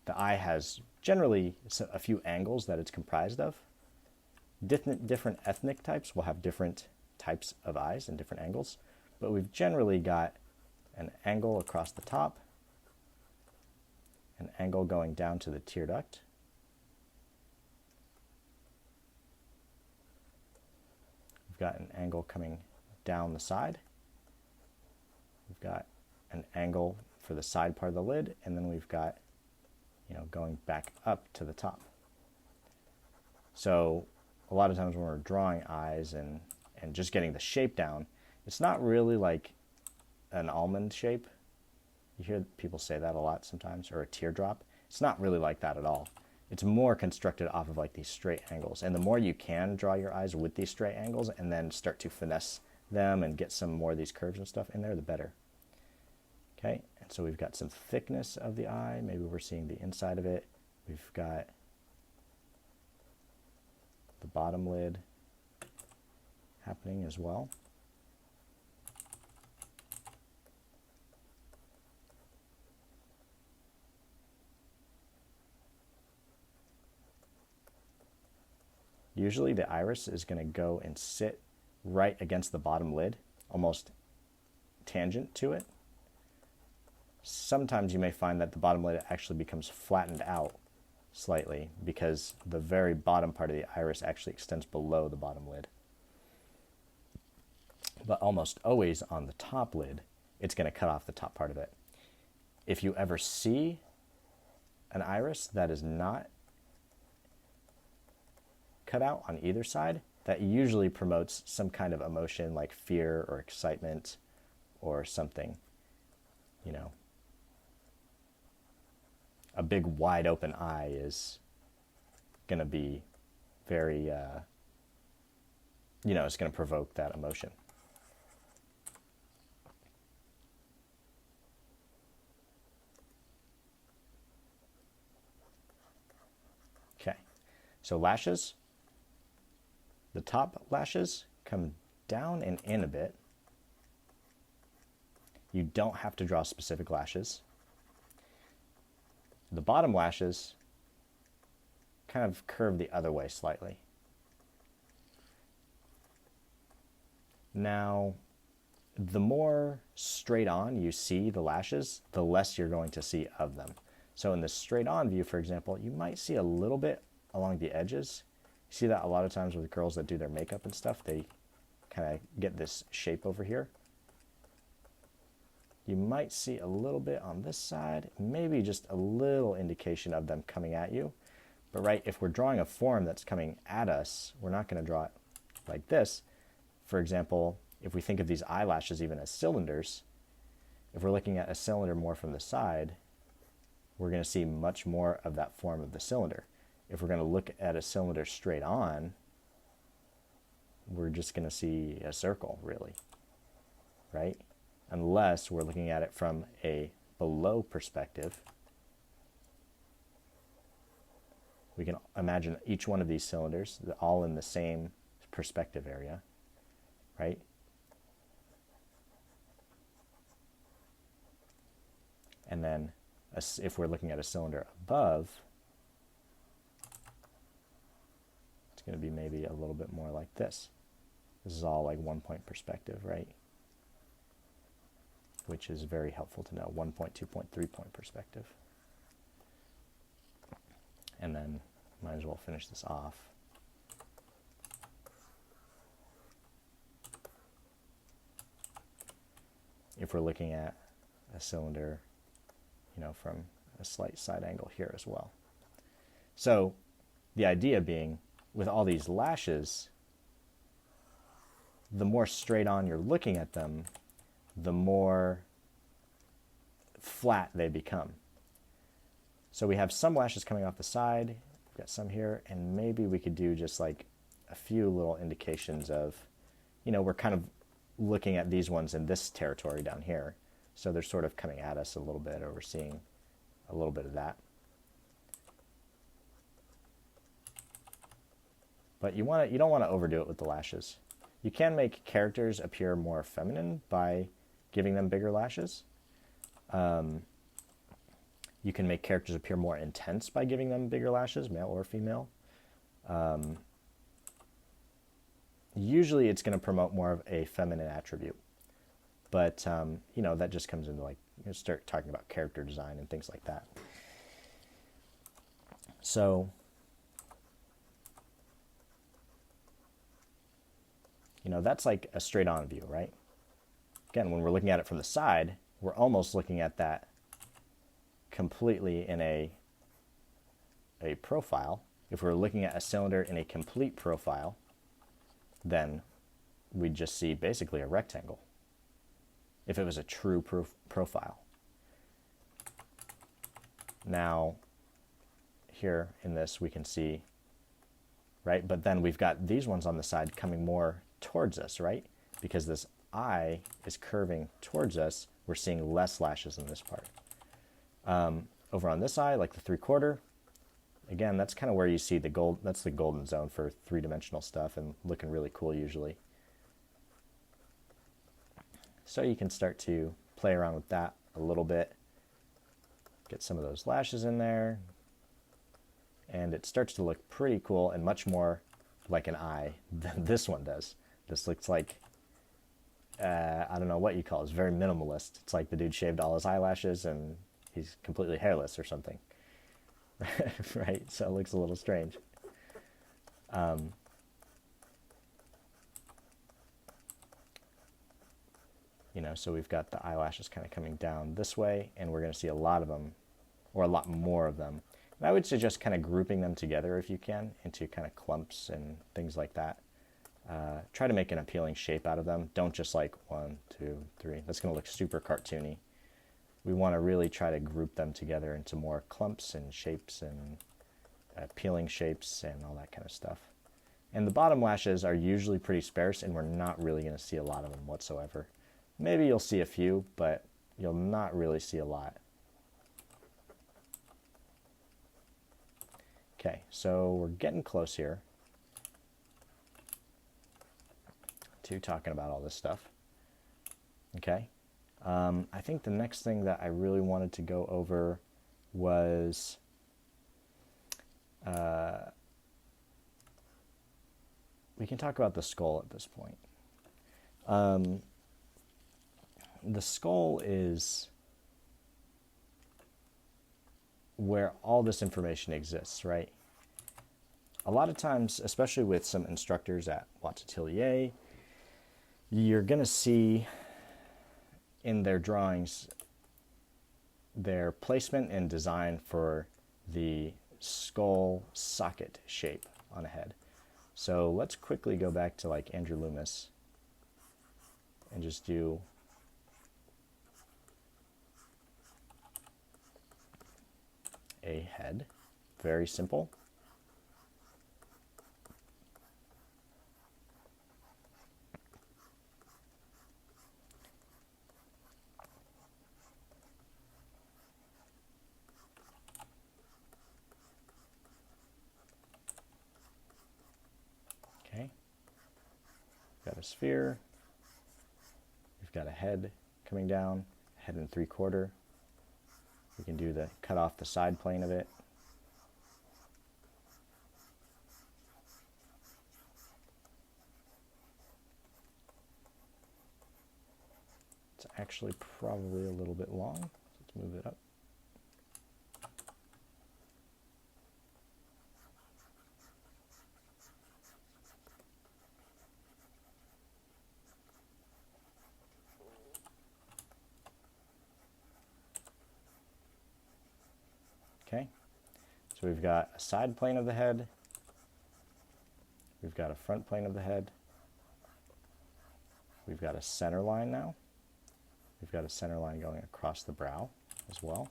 the eye has generally a few angles that it's comprised of. Different ethnic types will have different types of eyes and different angles, but we've generally got an angle across the top, an angle going down to the tear duct, we've got an angle coming down the side, we've got an angle for the side part of the lid, and then we've got, going back up to the top. So a lot of times when we're drawing eyes and just getting the shape down, it's not really like an almond shape. You hear people say that a lot sometimes, or a teardrop. It's not really like that at all. It's more constructed off of like these straight angles. And the more you can draw your eyes with these straight angles and then start to finesse them and get some more of these curves and stuff in there, the better. Okay, and so we've got some thickness of the eye. Maybe we're seeing the inside of it. We've got the bottom lid happening as well. Usually the iris is going to go and sit right against the bottom lid, almost tangent to it. Sometimes you may find that the bottom lid actually becomes flattened out slightly because the very bottom part of the iris actually extends below the bottom lid. But almost always on the top lid, it's going to cut off the top part of it. If you ever see an iris that is not cut out on either side, that usually promotes some kind of emotion like fear or excitement or something, A big wide open eye is going to be very, it's going to provoke that emotion. Okay, so lashes. The top lashes come down and in a bit. You don't have to draw specific lashes. The bottom lashes kind of curve the other way slightly. Now, the more straight on you see the lashes, the less you're going to see of them. So in the straight on view, for example, you might see a little bit along the edges. You see that a lot of times with girls that do their makeup and stuff, they kind of get this shape over here. You might see a little bit on this side, maybe just a little indication of them coming at you. But right, if we're drawing a form that's coming at us, we're not going to draw it like this. For example, if we think of these eyelashes even as cylinders, if we're looking at a cylinder more from the side, we're going to see much more of that form of the cylinder. If we're going to look at a cylinder straight on, we're just going to see a circle, really, right? Unless we're looking at it from a below perspective, we can imagine each one of these cylinders all in the same perspective area, right? And then if we're looking at a cylinder above, it's going to be maybe a little bit more like this. This is all like 1 point perspective, right? Which is very helpful to know. 1 point, 2 point, 3 point perspective. And then might as well finish this off. If we're looking at a cylinder, you know, from a slight side angle here as well. So the idea being, with all these lashes, the more straight on you're looking at them, the more flat they become. So we have some lashes coming off the side, we've got some here, and maybe we could do just like a few little indications of, you know, we're kind of looking at these ones in this territory down here. So they're sort of coming at us a little bit, or we're seeing a little bit of that. But you don't want to overdo it with the lashes. You can make characters appear more feminine by giving them bigger lashes. You can make characters appear more intense by giving them bigger lashes, male or female. Usually it's going to promote more of a feminine attribute. But, you know, that just comes into like, you start talking about character design and things like that. So, you know, that's like a straight on view, right? Again, when we're looking at it from the side, we're almost looking at that completely in a profile. If we're looking at a cylinder in a complete profile, then we'd just see basically a rectangle, if it was a true profile. Now, here in this we can see, right? But then we've got these ones on the side coming more towards us, right? Because this eye is curving towards us, we're seeing less lashes in this part. Over on this eye, like the 3/4, again, that's kind of where you see the gold, that's the golden zone for three-dimensional stuff and looking really cool usually. So you can start to play around with that a little bit, get some of those lashes in there, and it starts to look pretty cool and much more like an eye than this one does. This looks like, I don't know what you call it, it's very minimalist. It's like the dude shaved all his eyelashes and he's completely hairless or something. Right? So it looks a little strange. You know, so we've got the eyelashes kind of coming down this way, and we're going to see a lot of them, or a lot more of them. And I would suggest kind of grouping them together if you can, into kind of clumps and things like that. Try to make an appealing shape out of them. Don't just like 1, 2, 3. That's going to look super cartoony. We want to really try to group them together into more clumps and shapes and appealing shapes and all that kind of stuff. And the bottom lashes are usually pretty sparse, and we're not really going to see a lot of them whatsoever. Maybe you'll see a few, but you'll not really see a lot. Okay, so we're getting close here to talking about all this stuff. Okay. I think the next thing that I really wanted to go over was we can talk about the skull at this point. The skull is where all this information exists, right? A lot of times, especially with some instructors at Watts Atelier, you're going to see in their drawings their placement and design for the skull socket shape on a head. So let's quickly go back to like Andrew Loomis and just do a head. Very simple. a sphere. We've got a head coming down, head and 3/4. We can do the cut off the side plane of it. It's actually probably a little bit long. Let's move it up. Okay, so we've got a side plane of the head, we've got a front plane of the head, we've got a center line now, we've got a center line going across the brow as well,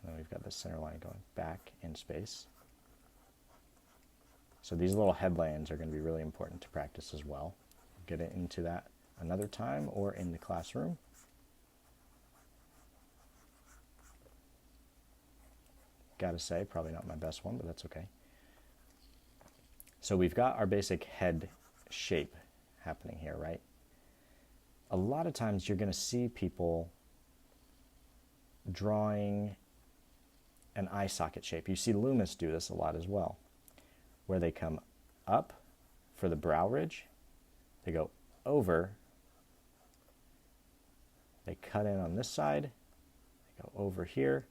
and we've got the center line going back in space. So these little headlands are going to be really important to practice as well. Get into that another time or in the classroom. Gotta say, probably not my best one, but that's okay. So we've got our basic head shape happening here, right? A lot of times you're going to see people drawing an eye socket shape. You see Loomis do this a lot as well, where they come up for the brow ridge, they go over, they cut in on this side, they go over here,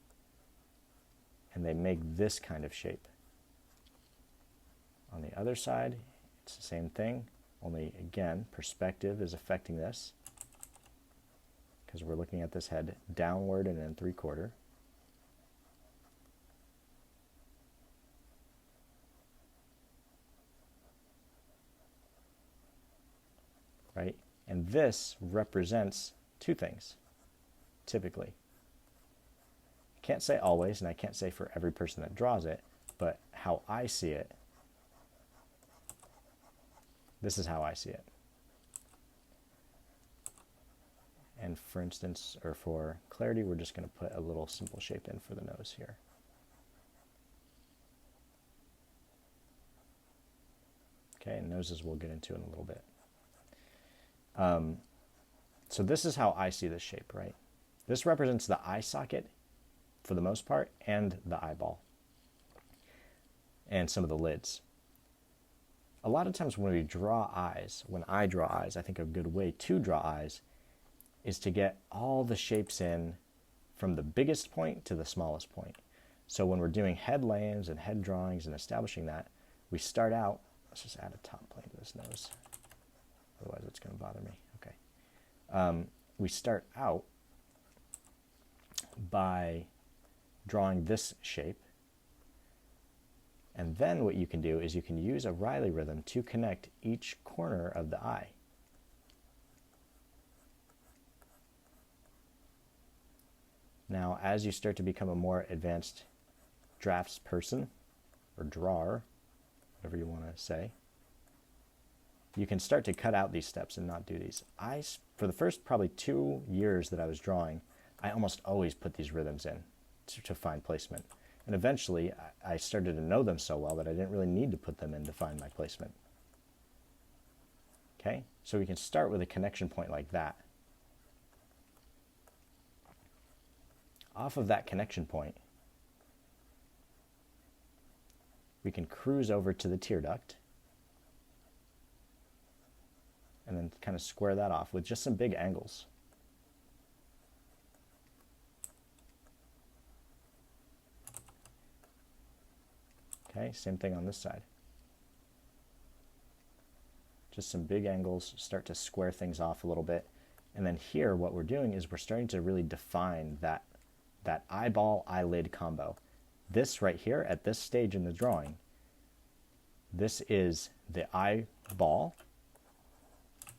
and they make this kind of shape. On the other side, it's the same thing, only again, perspective is affecting this because we're looking at this head downward and then 3/4. Right? And this represents two things, typically. I can't say always, and I can't say for every person that draws it, but how I see it, this is how I see it. And for instance, or for clarity, we're just going to put a little simple shape in for the nose here. Okay, and noses we'll get into in a little bit. So this is how I see this shape, right? This represents the eye socket for the most part and the eyeball and some of the lids. A lot of times when we draw eyes, when I draw eyes, I think a good way to draw eyes is to get all the shapes in from the biggest point to the smallest point. So when we're doing head layings and head drawings and establishing that, we start out, let's just add a top plane to this nose. Otherwise it's going to bother me. Okay. We start out by drawing this shape. And then what you can do is you can use a Riley rhythm to connect each corner of the eye. Now, as you start to become a more advanced drafts person, or drawer, whatever you want to say, you can start to cut out these steps and not do these. For the first probably 2 years that I was drawing, I almost always put these rhythms in to find placement. And eventually, I started to know them so well that I didn't really need to put them in to find my placement. Okay, so we can start with a connection point like that. Off of that connection point, we can cruise over to the tear duct and then kind of square that off with just some big angles. Okay, same thing on this side. Just some big angles, start to square things off a little bit. And then here, what we're doing is we're starting to really define that eyeball-eyelid combo. This right here, at this stage in the drawing, this is the eyeball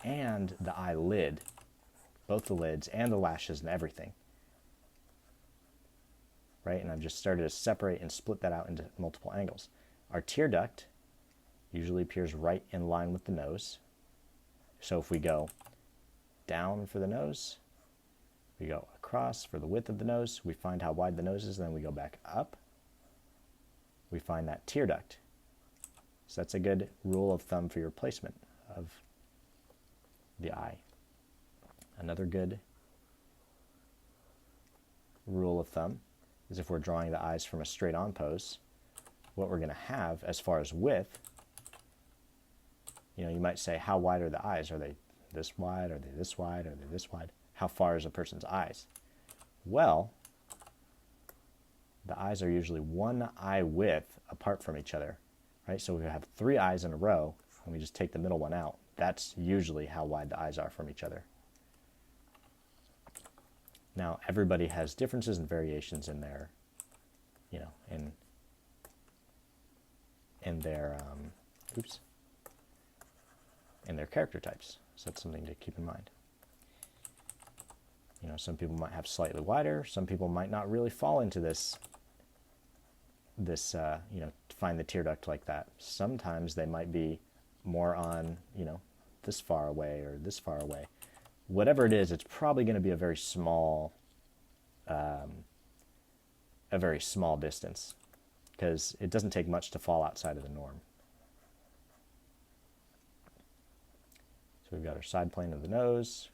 and the eyelid, both the lids and the lashes and everything. Right? And I've just started to separate and split that out into multiple angles. Our tear duct usually appears right in line with the nose. So if we go down for the nose, we go across for the width of the nose, we find how wide the nose is, and then we go back up. We find that tear duct. So that's a good rule of thumb for your placement of the eye. Another good rule of thumb is if we're drawing the eyes from a straight on pose, what we're going to have as far as width, you know, you might say, how wide are the eyes? Are they this wide? Are they this wide? Are they this wide? How far is a person's eyes? Well, the eyes are usually one eye width apart from each other, right? So we have 3 eyes in a row, and we just take the middle one out. That's usually how wide the eyes are from each other. Now, everybody has differences and variations in their, you know, in their, in their character types. So that's something to keep in mind. You know, some people might have slightly wider. Some people might not really fall into this, you know, find the tear duct like that. Sometimes they might be more on, you know, this far away or this far away. Whatever it is, it's probably going to be a very small distance, because it doesn't take much to fall outside of the norm. So we've got our side plane of the nose.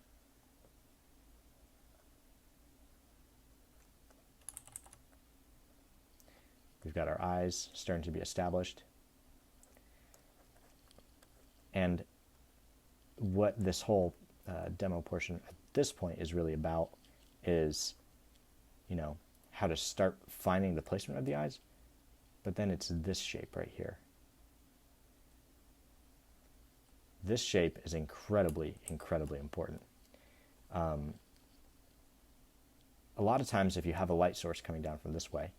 We've got our eyes starting to be established. And what this whole demo portion at this point is really about is, you know, how to start finding the placement of the eyes. But then it's this shape right here. This shape is incredibly, incredibly important. A lot of times if you have a light source coming down from this way,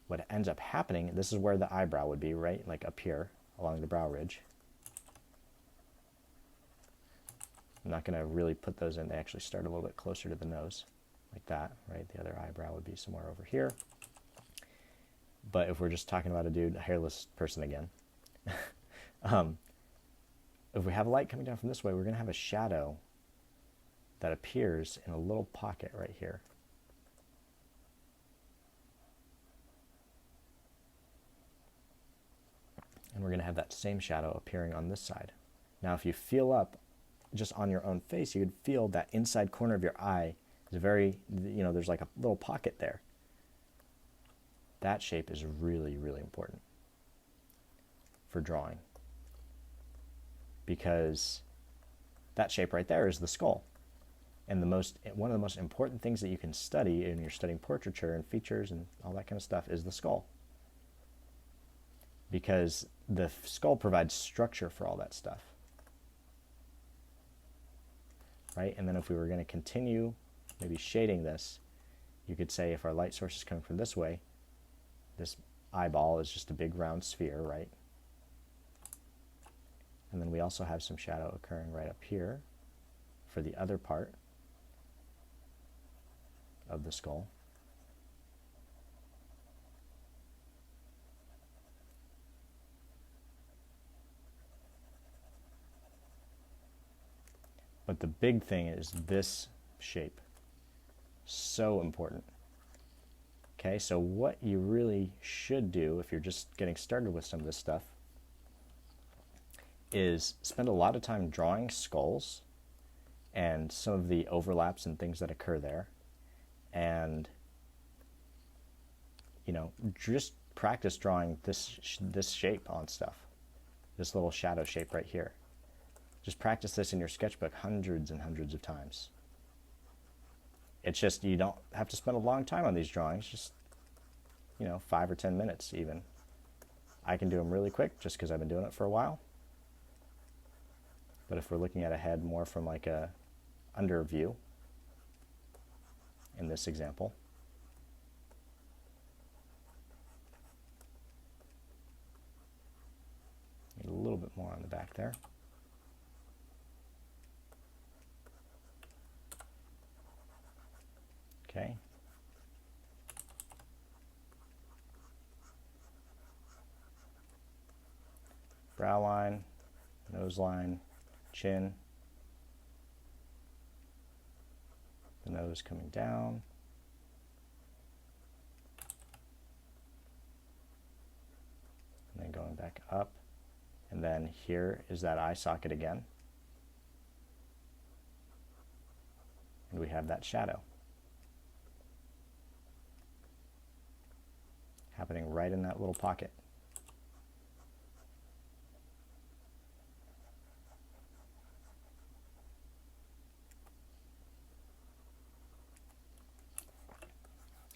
what ends up happening, this is where the eyebrow would be, right? Like up here along the brow ridge. I'm not going to really put those in. They actually start a little bit closer to the nose, like that, right? The other eyebrow would be somewhere over here. But if we're just talking about a dude, a hairless person again, if we have light coming down from this way, we're going to have a shadow that appears in a little pocket right here. And we're going to have that same shadow appearing on this side. Now, if you feel up just on your own face, you could feel that inside corner of your eye is very, you know, there's like a little pocket there. That shape is really, really important for drawing, because that shape right there is the skull. And one of the most important things that you can study when you're studying portraiture and features and all that kind of stuff is the skull. Because the skull provides structure for all that stuff. Right? And then if we were going to continue maybe shading this, you could say if our light source is coming from this way, this eyeball is just a big round sphere, right? And then we also have some shadow occurring right up here for the other part of the skull. But the big thing is this shape. So important. Okay, so what you really should do if you're just getting started with some of this stuff is spend a lot of time drawing skulls and some of the overlaps and things that occur there. And, you know, just practice drawing this shape on stuff. This little shadow shape right here. Just practice this in your sketchbook hundreds and hundreds of times. It's just, you don't have to spend a long time on these drawings, just, you know, 5 or 10 minutes even. I can do them really quick just because I've been doing it for a while. But if we're looking at a head more from like a under view, in this example, need a little bit more on the back there. Okay. Brow line, nose line, chin, the nose coming down, and then going back up, And then here is that eye socket again. And we have that shadow happening right in that little pocket.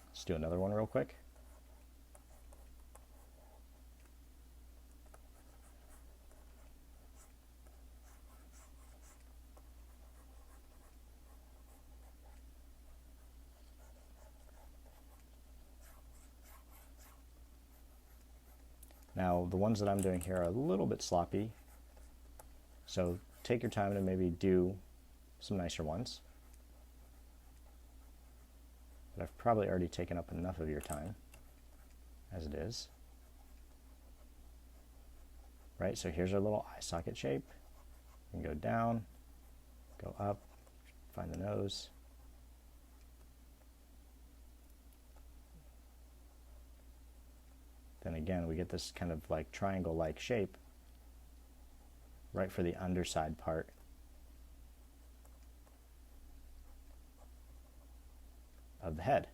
Let's do another one real quick. Now, the ones that I'm doing here are a little bit sloppy, so take your time to maybe do some nicer ones. But I've probably already taken up enough of your time as it is. Right, so here's our little eye socket shape. You can go down, go up, find the nose. Then again, we get this kind of like triangle-like shape right for the underside part of the head.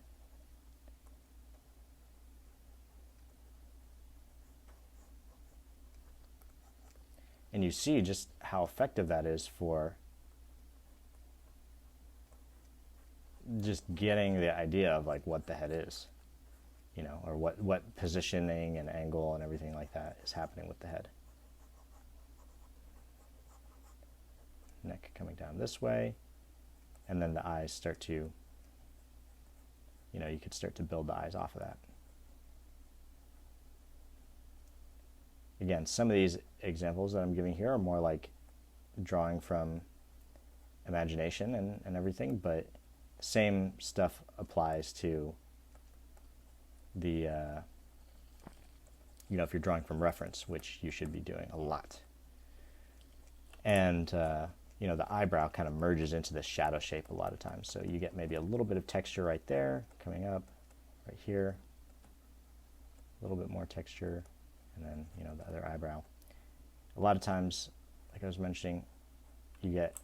And you see just how effective that is for just getting the idea of like what the head is, you know, or what positioning and angle and everything like that is happening with the head. Neck coming down this way, and then the eyes start to, you know, you could start to build the eyes off of that. Again, some of these examples that I'm giving here are more like drawing from imagination and everything, but same stuff applies to the, you know, if you're drawing from reference, which you should be doing a lot. And, you know, the eyebrow kind of merges into the shadow shape a lot of times. So you get maybe a little bit of texture right there, coming up, right here, a little bit more texture, and then, you know, the other eyebrow. A lot of times, like I was mentioning, you get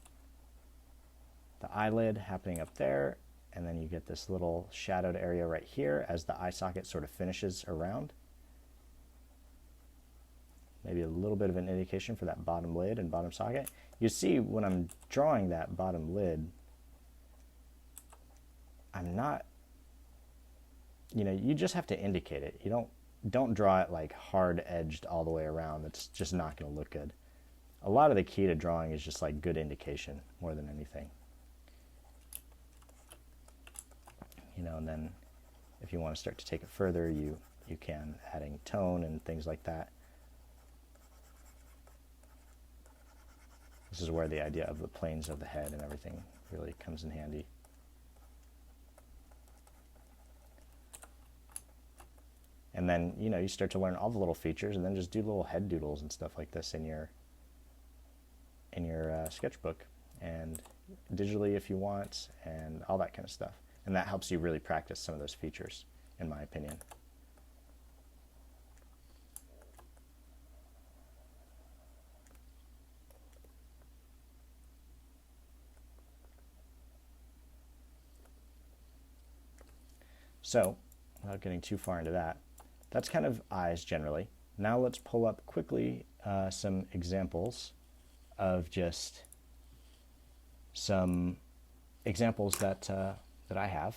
the eyelid happening up there, and then you get this little shadowed area right here as the eye socket sort of finishes around. Maybe a little bit of an indication for that bottom lid and bottom socket. You see when I'm drawing that bottom lid, I'm not, you know, you just have to indicate it. You don't draw it like hard edged all the way around. It's just not going to look good. A lot of the key to drawing is just like good indication more than anything. You know, and then if you want to start to take it further, you can, adding tone and things like that. This is where the idea of the planes of the head and everything really comes in handy. And then, you know, you start to learn all the little features, and then just do little head doodles and stuff like this in your sketchbook, and digitally if you want, and all that kind of stuff. And that helps you really practice some of those features, in my opinion. So, without getting too far into that, that's kind of eyes generally. Now let's pull up quickly some examples of just some examples that I have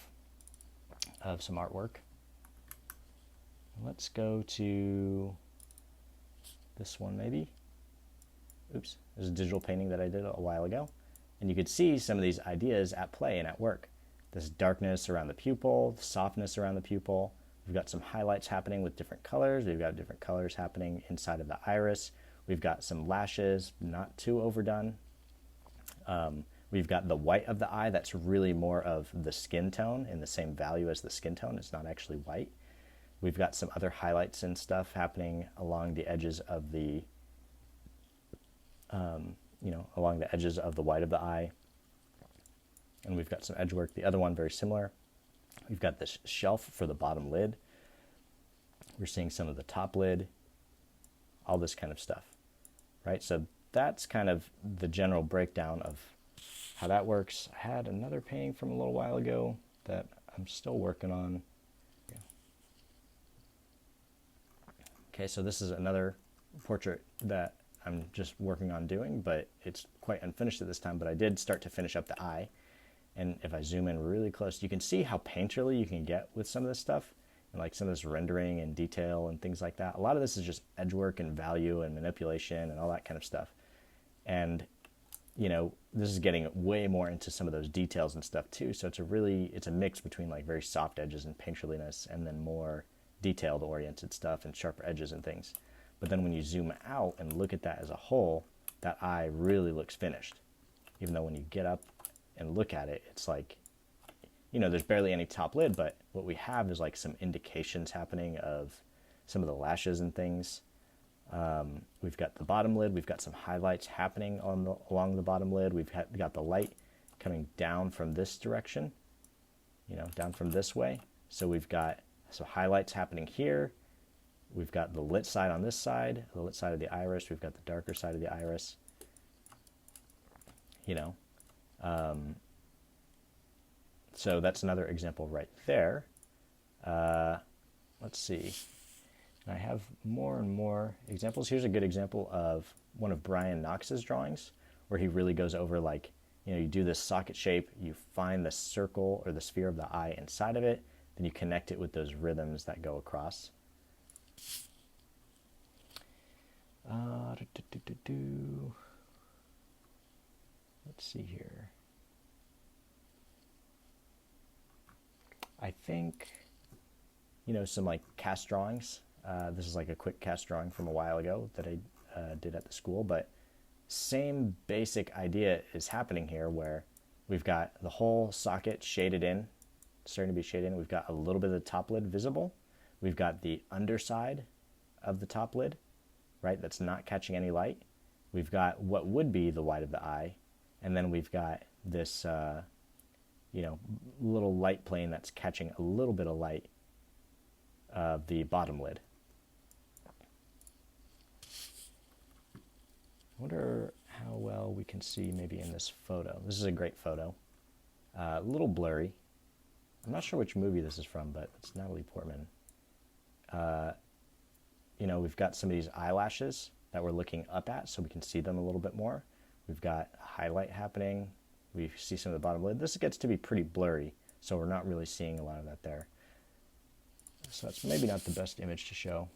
of some artwork. Let's go to this one maybe. Oops, there's a digital painting that I did a while ago. And you could see some of these ideas at play and at work. This darkness around the pupil, the softness around the pupil. We've got some highlights happening with different colors. We've got different colors happening inside of the iris. We've got some lashes, not too overdone. We've got the white of the eye that's really more of the skin tone and the same value as the skin tone. It's not actually white. We've got some other highlights and stuff happening along the edges of the, you know, along the edges of the white of the eye. And we've got some edge work. The other one, very similar. We've got this shelf for the bottom lid. We're seeing some of the top lid, all this kind of stuff. right? So that's kind of the general breakdown of how that works. I had another painting from a little while ago that I'm still working on. Yeah. Okay, so this is another portrait that I'm just working on doing, but it's quite unfinished at this time, but I did start to finish up the eye. And if I zoom in really close, you can see how painterly you can get with some of this stuff, and like some of this rendering and detail and things like that. A lot of this is just edge work and value and manipulation and all that kind of stuff. And, you know, this is getting way more into some of those details and stuff too. So it's a mix between like very soft edges and painterliness and then more detailed oriented stuff and sharper edges and things. But then when you zoom out and look at that as a whole, that eye really looks finished. Even though when you get up and look at it, it's like, you know, there's barely any top lid, but what we have is like some indications happening of some of the lashes and things. We've got the bottom lid, we've got some highlights happening along the bottom lid. We've got the light coming down from this direction, you know, down from this way. So we've got some highlights happening here. We've got the lit side on this side, the lit side of the iris. We've got the darker side of the iris, you know. So that's another example right there. Let's see. I have more and more examples. Here's a good example of one of Brian Knox's drawings where he really goes over, like, you know, you do this socket shape, you find the circle or the sphere of the eye inside of it, then you connect it with those rhythms that go across. Let's see here. I think, you know, some like cast drawings. This is like a quick cast drawing from a while ago that I did at the school, but same basic idea is happening here where we've got the whole socket shaded in, starting to be shaded in. We've got a little bit of the top lid visible. We've got the underside of the top lid, right, that's not catching any light. We've got what would be the white of the eye, and then we've got this, you know, little light plane that's catching a little bit of light of the bottom lid. I wonder how well we can see maybe in this photo. This is a great photo. A little blurry. I'm not sure which movie this is from, but it's Natalie Portman. You know, we've got some of these eyelashes that we're looking up at so we can see them a little bit more. We've got a highlight happening. We see some of the bottom lid. This gets to be pretty blurry, so we're not really seeing a lot of that there. So that's maybe not the best image to show.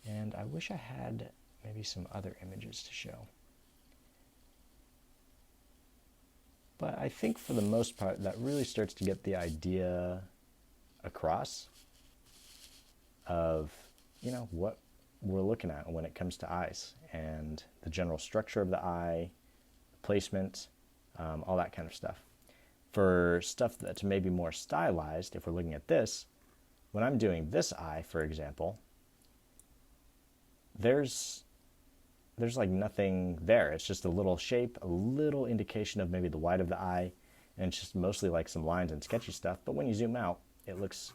And I wish I had maybe some other images to show. But I think for the most part, that really starts to get the idea across of, you know, what we're looking at when it comes to eyes and the general structure of the eye, placement, all that kind of stuff. For stuff that's maybe more stylized, if we're looking at this, when I'm doing this eye, for example, there's like nothing there. It's just a little shape, a little indication of maybe the white of the eye, and it's just mostly like some lines and sketchy stuff. But when you zoom out, it looks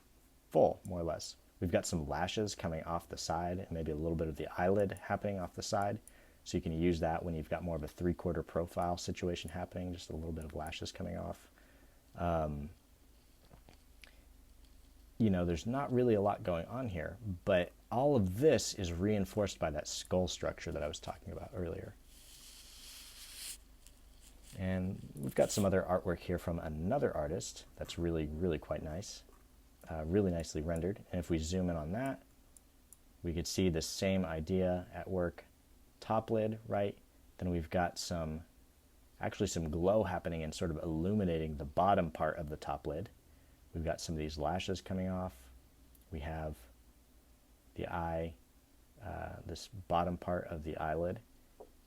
full, more or less. We've got some lashes coming off the side and maybe a little bit of the eyelid happening off the side. So you can use that when you've got more of a 3/4 profile situation happening, just a little bit of lashes coming off. You know, there's not really a lot going on here, but all of this is reinforced by that skull structure that I was talking about earlier. And we've got some other artwork here from another artist that's really, really quite nice, really nicely rendered. And if we zoom in on that, we could see the same idea at work. Top lid, right? Then we've got actually some glow happening and sort of illuminating the bottom part of the top lid. We've got some of these lashes coming off. We have the eye, this bottom part of the eyelid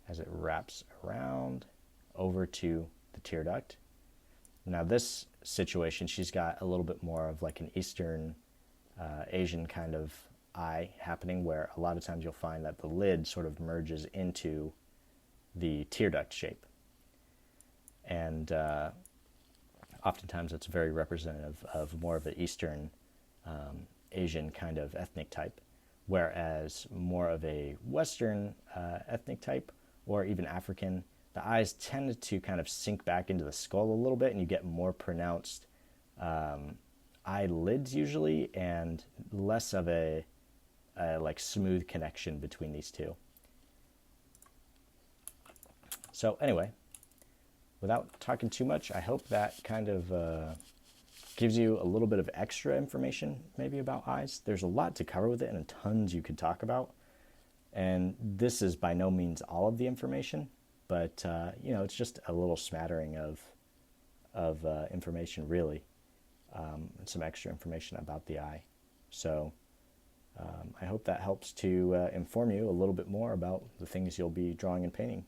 as it wraps around over to the tear duct. Now this situation, she's got a little bit more of like an Eastern Asian kind of eye happening, where a lot of times you'll find that the lid sort of merges into the tear duct shape. And oftentimes it's very representative of more of the Eastern Asian kind of ethnic type, whereas more of a Western ethnic type, or even African, the eyes tend to kind of sink back into the skull a little bit, and you get more pronounced eyelids usually, and less of a like smooth connection between these two. So anyway, without talking too much, I hope that kind of gives you a little bit of extra information maybe about eyes. There's a lot to cover with it and tons you could talk about. And this is by no means all of the information, but you know, it's just a little smattering of information really, and some extra information about the eye. So I hope that helps to inform you a little bit more about the things you'll be drawing and painting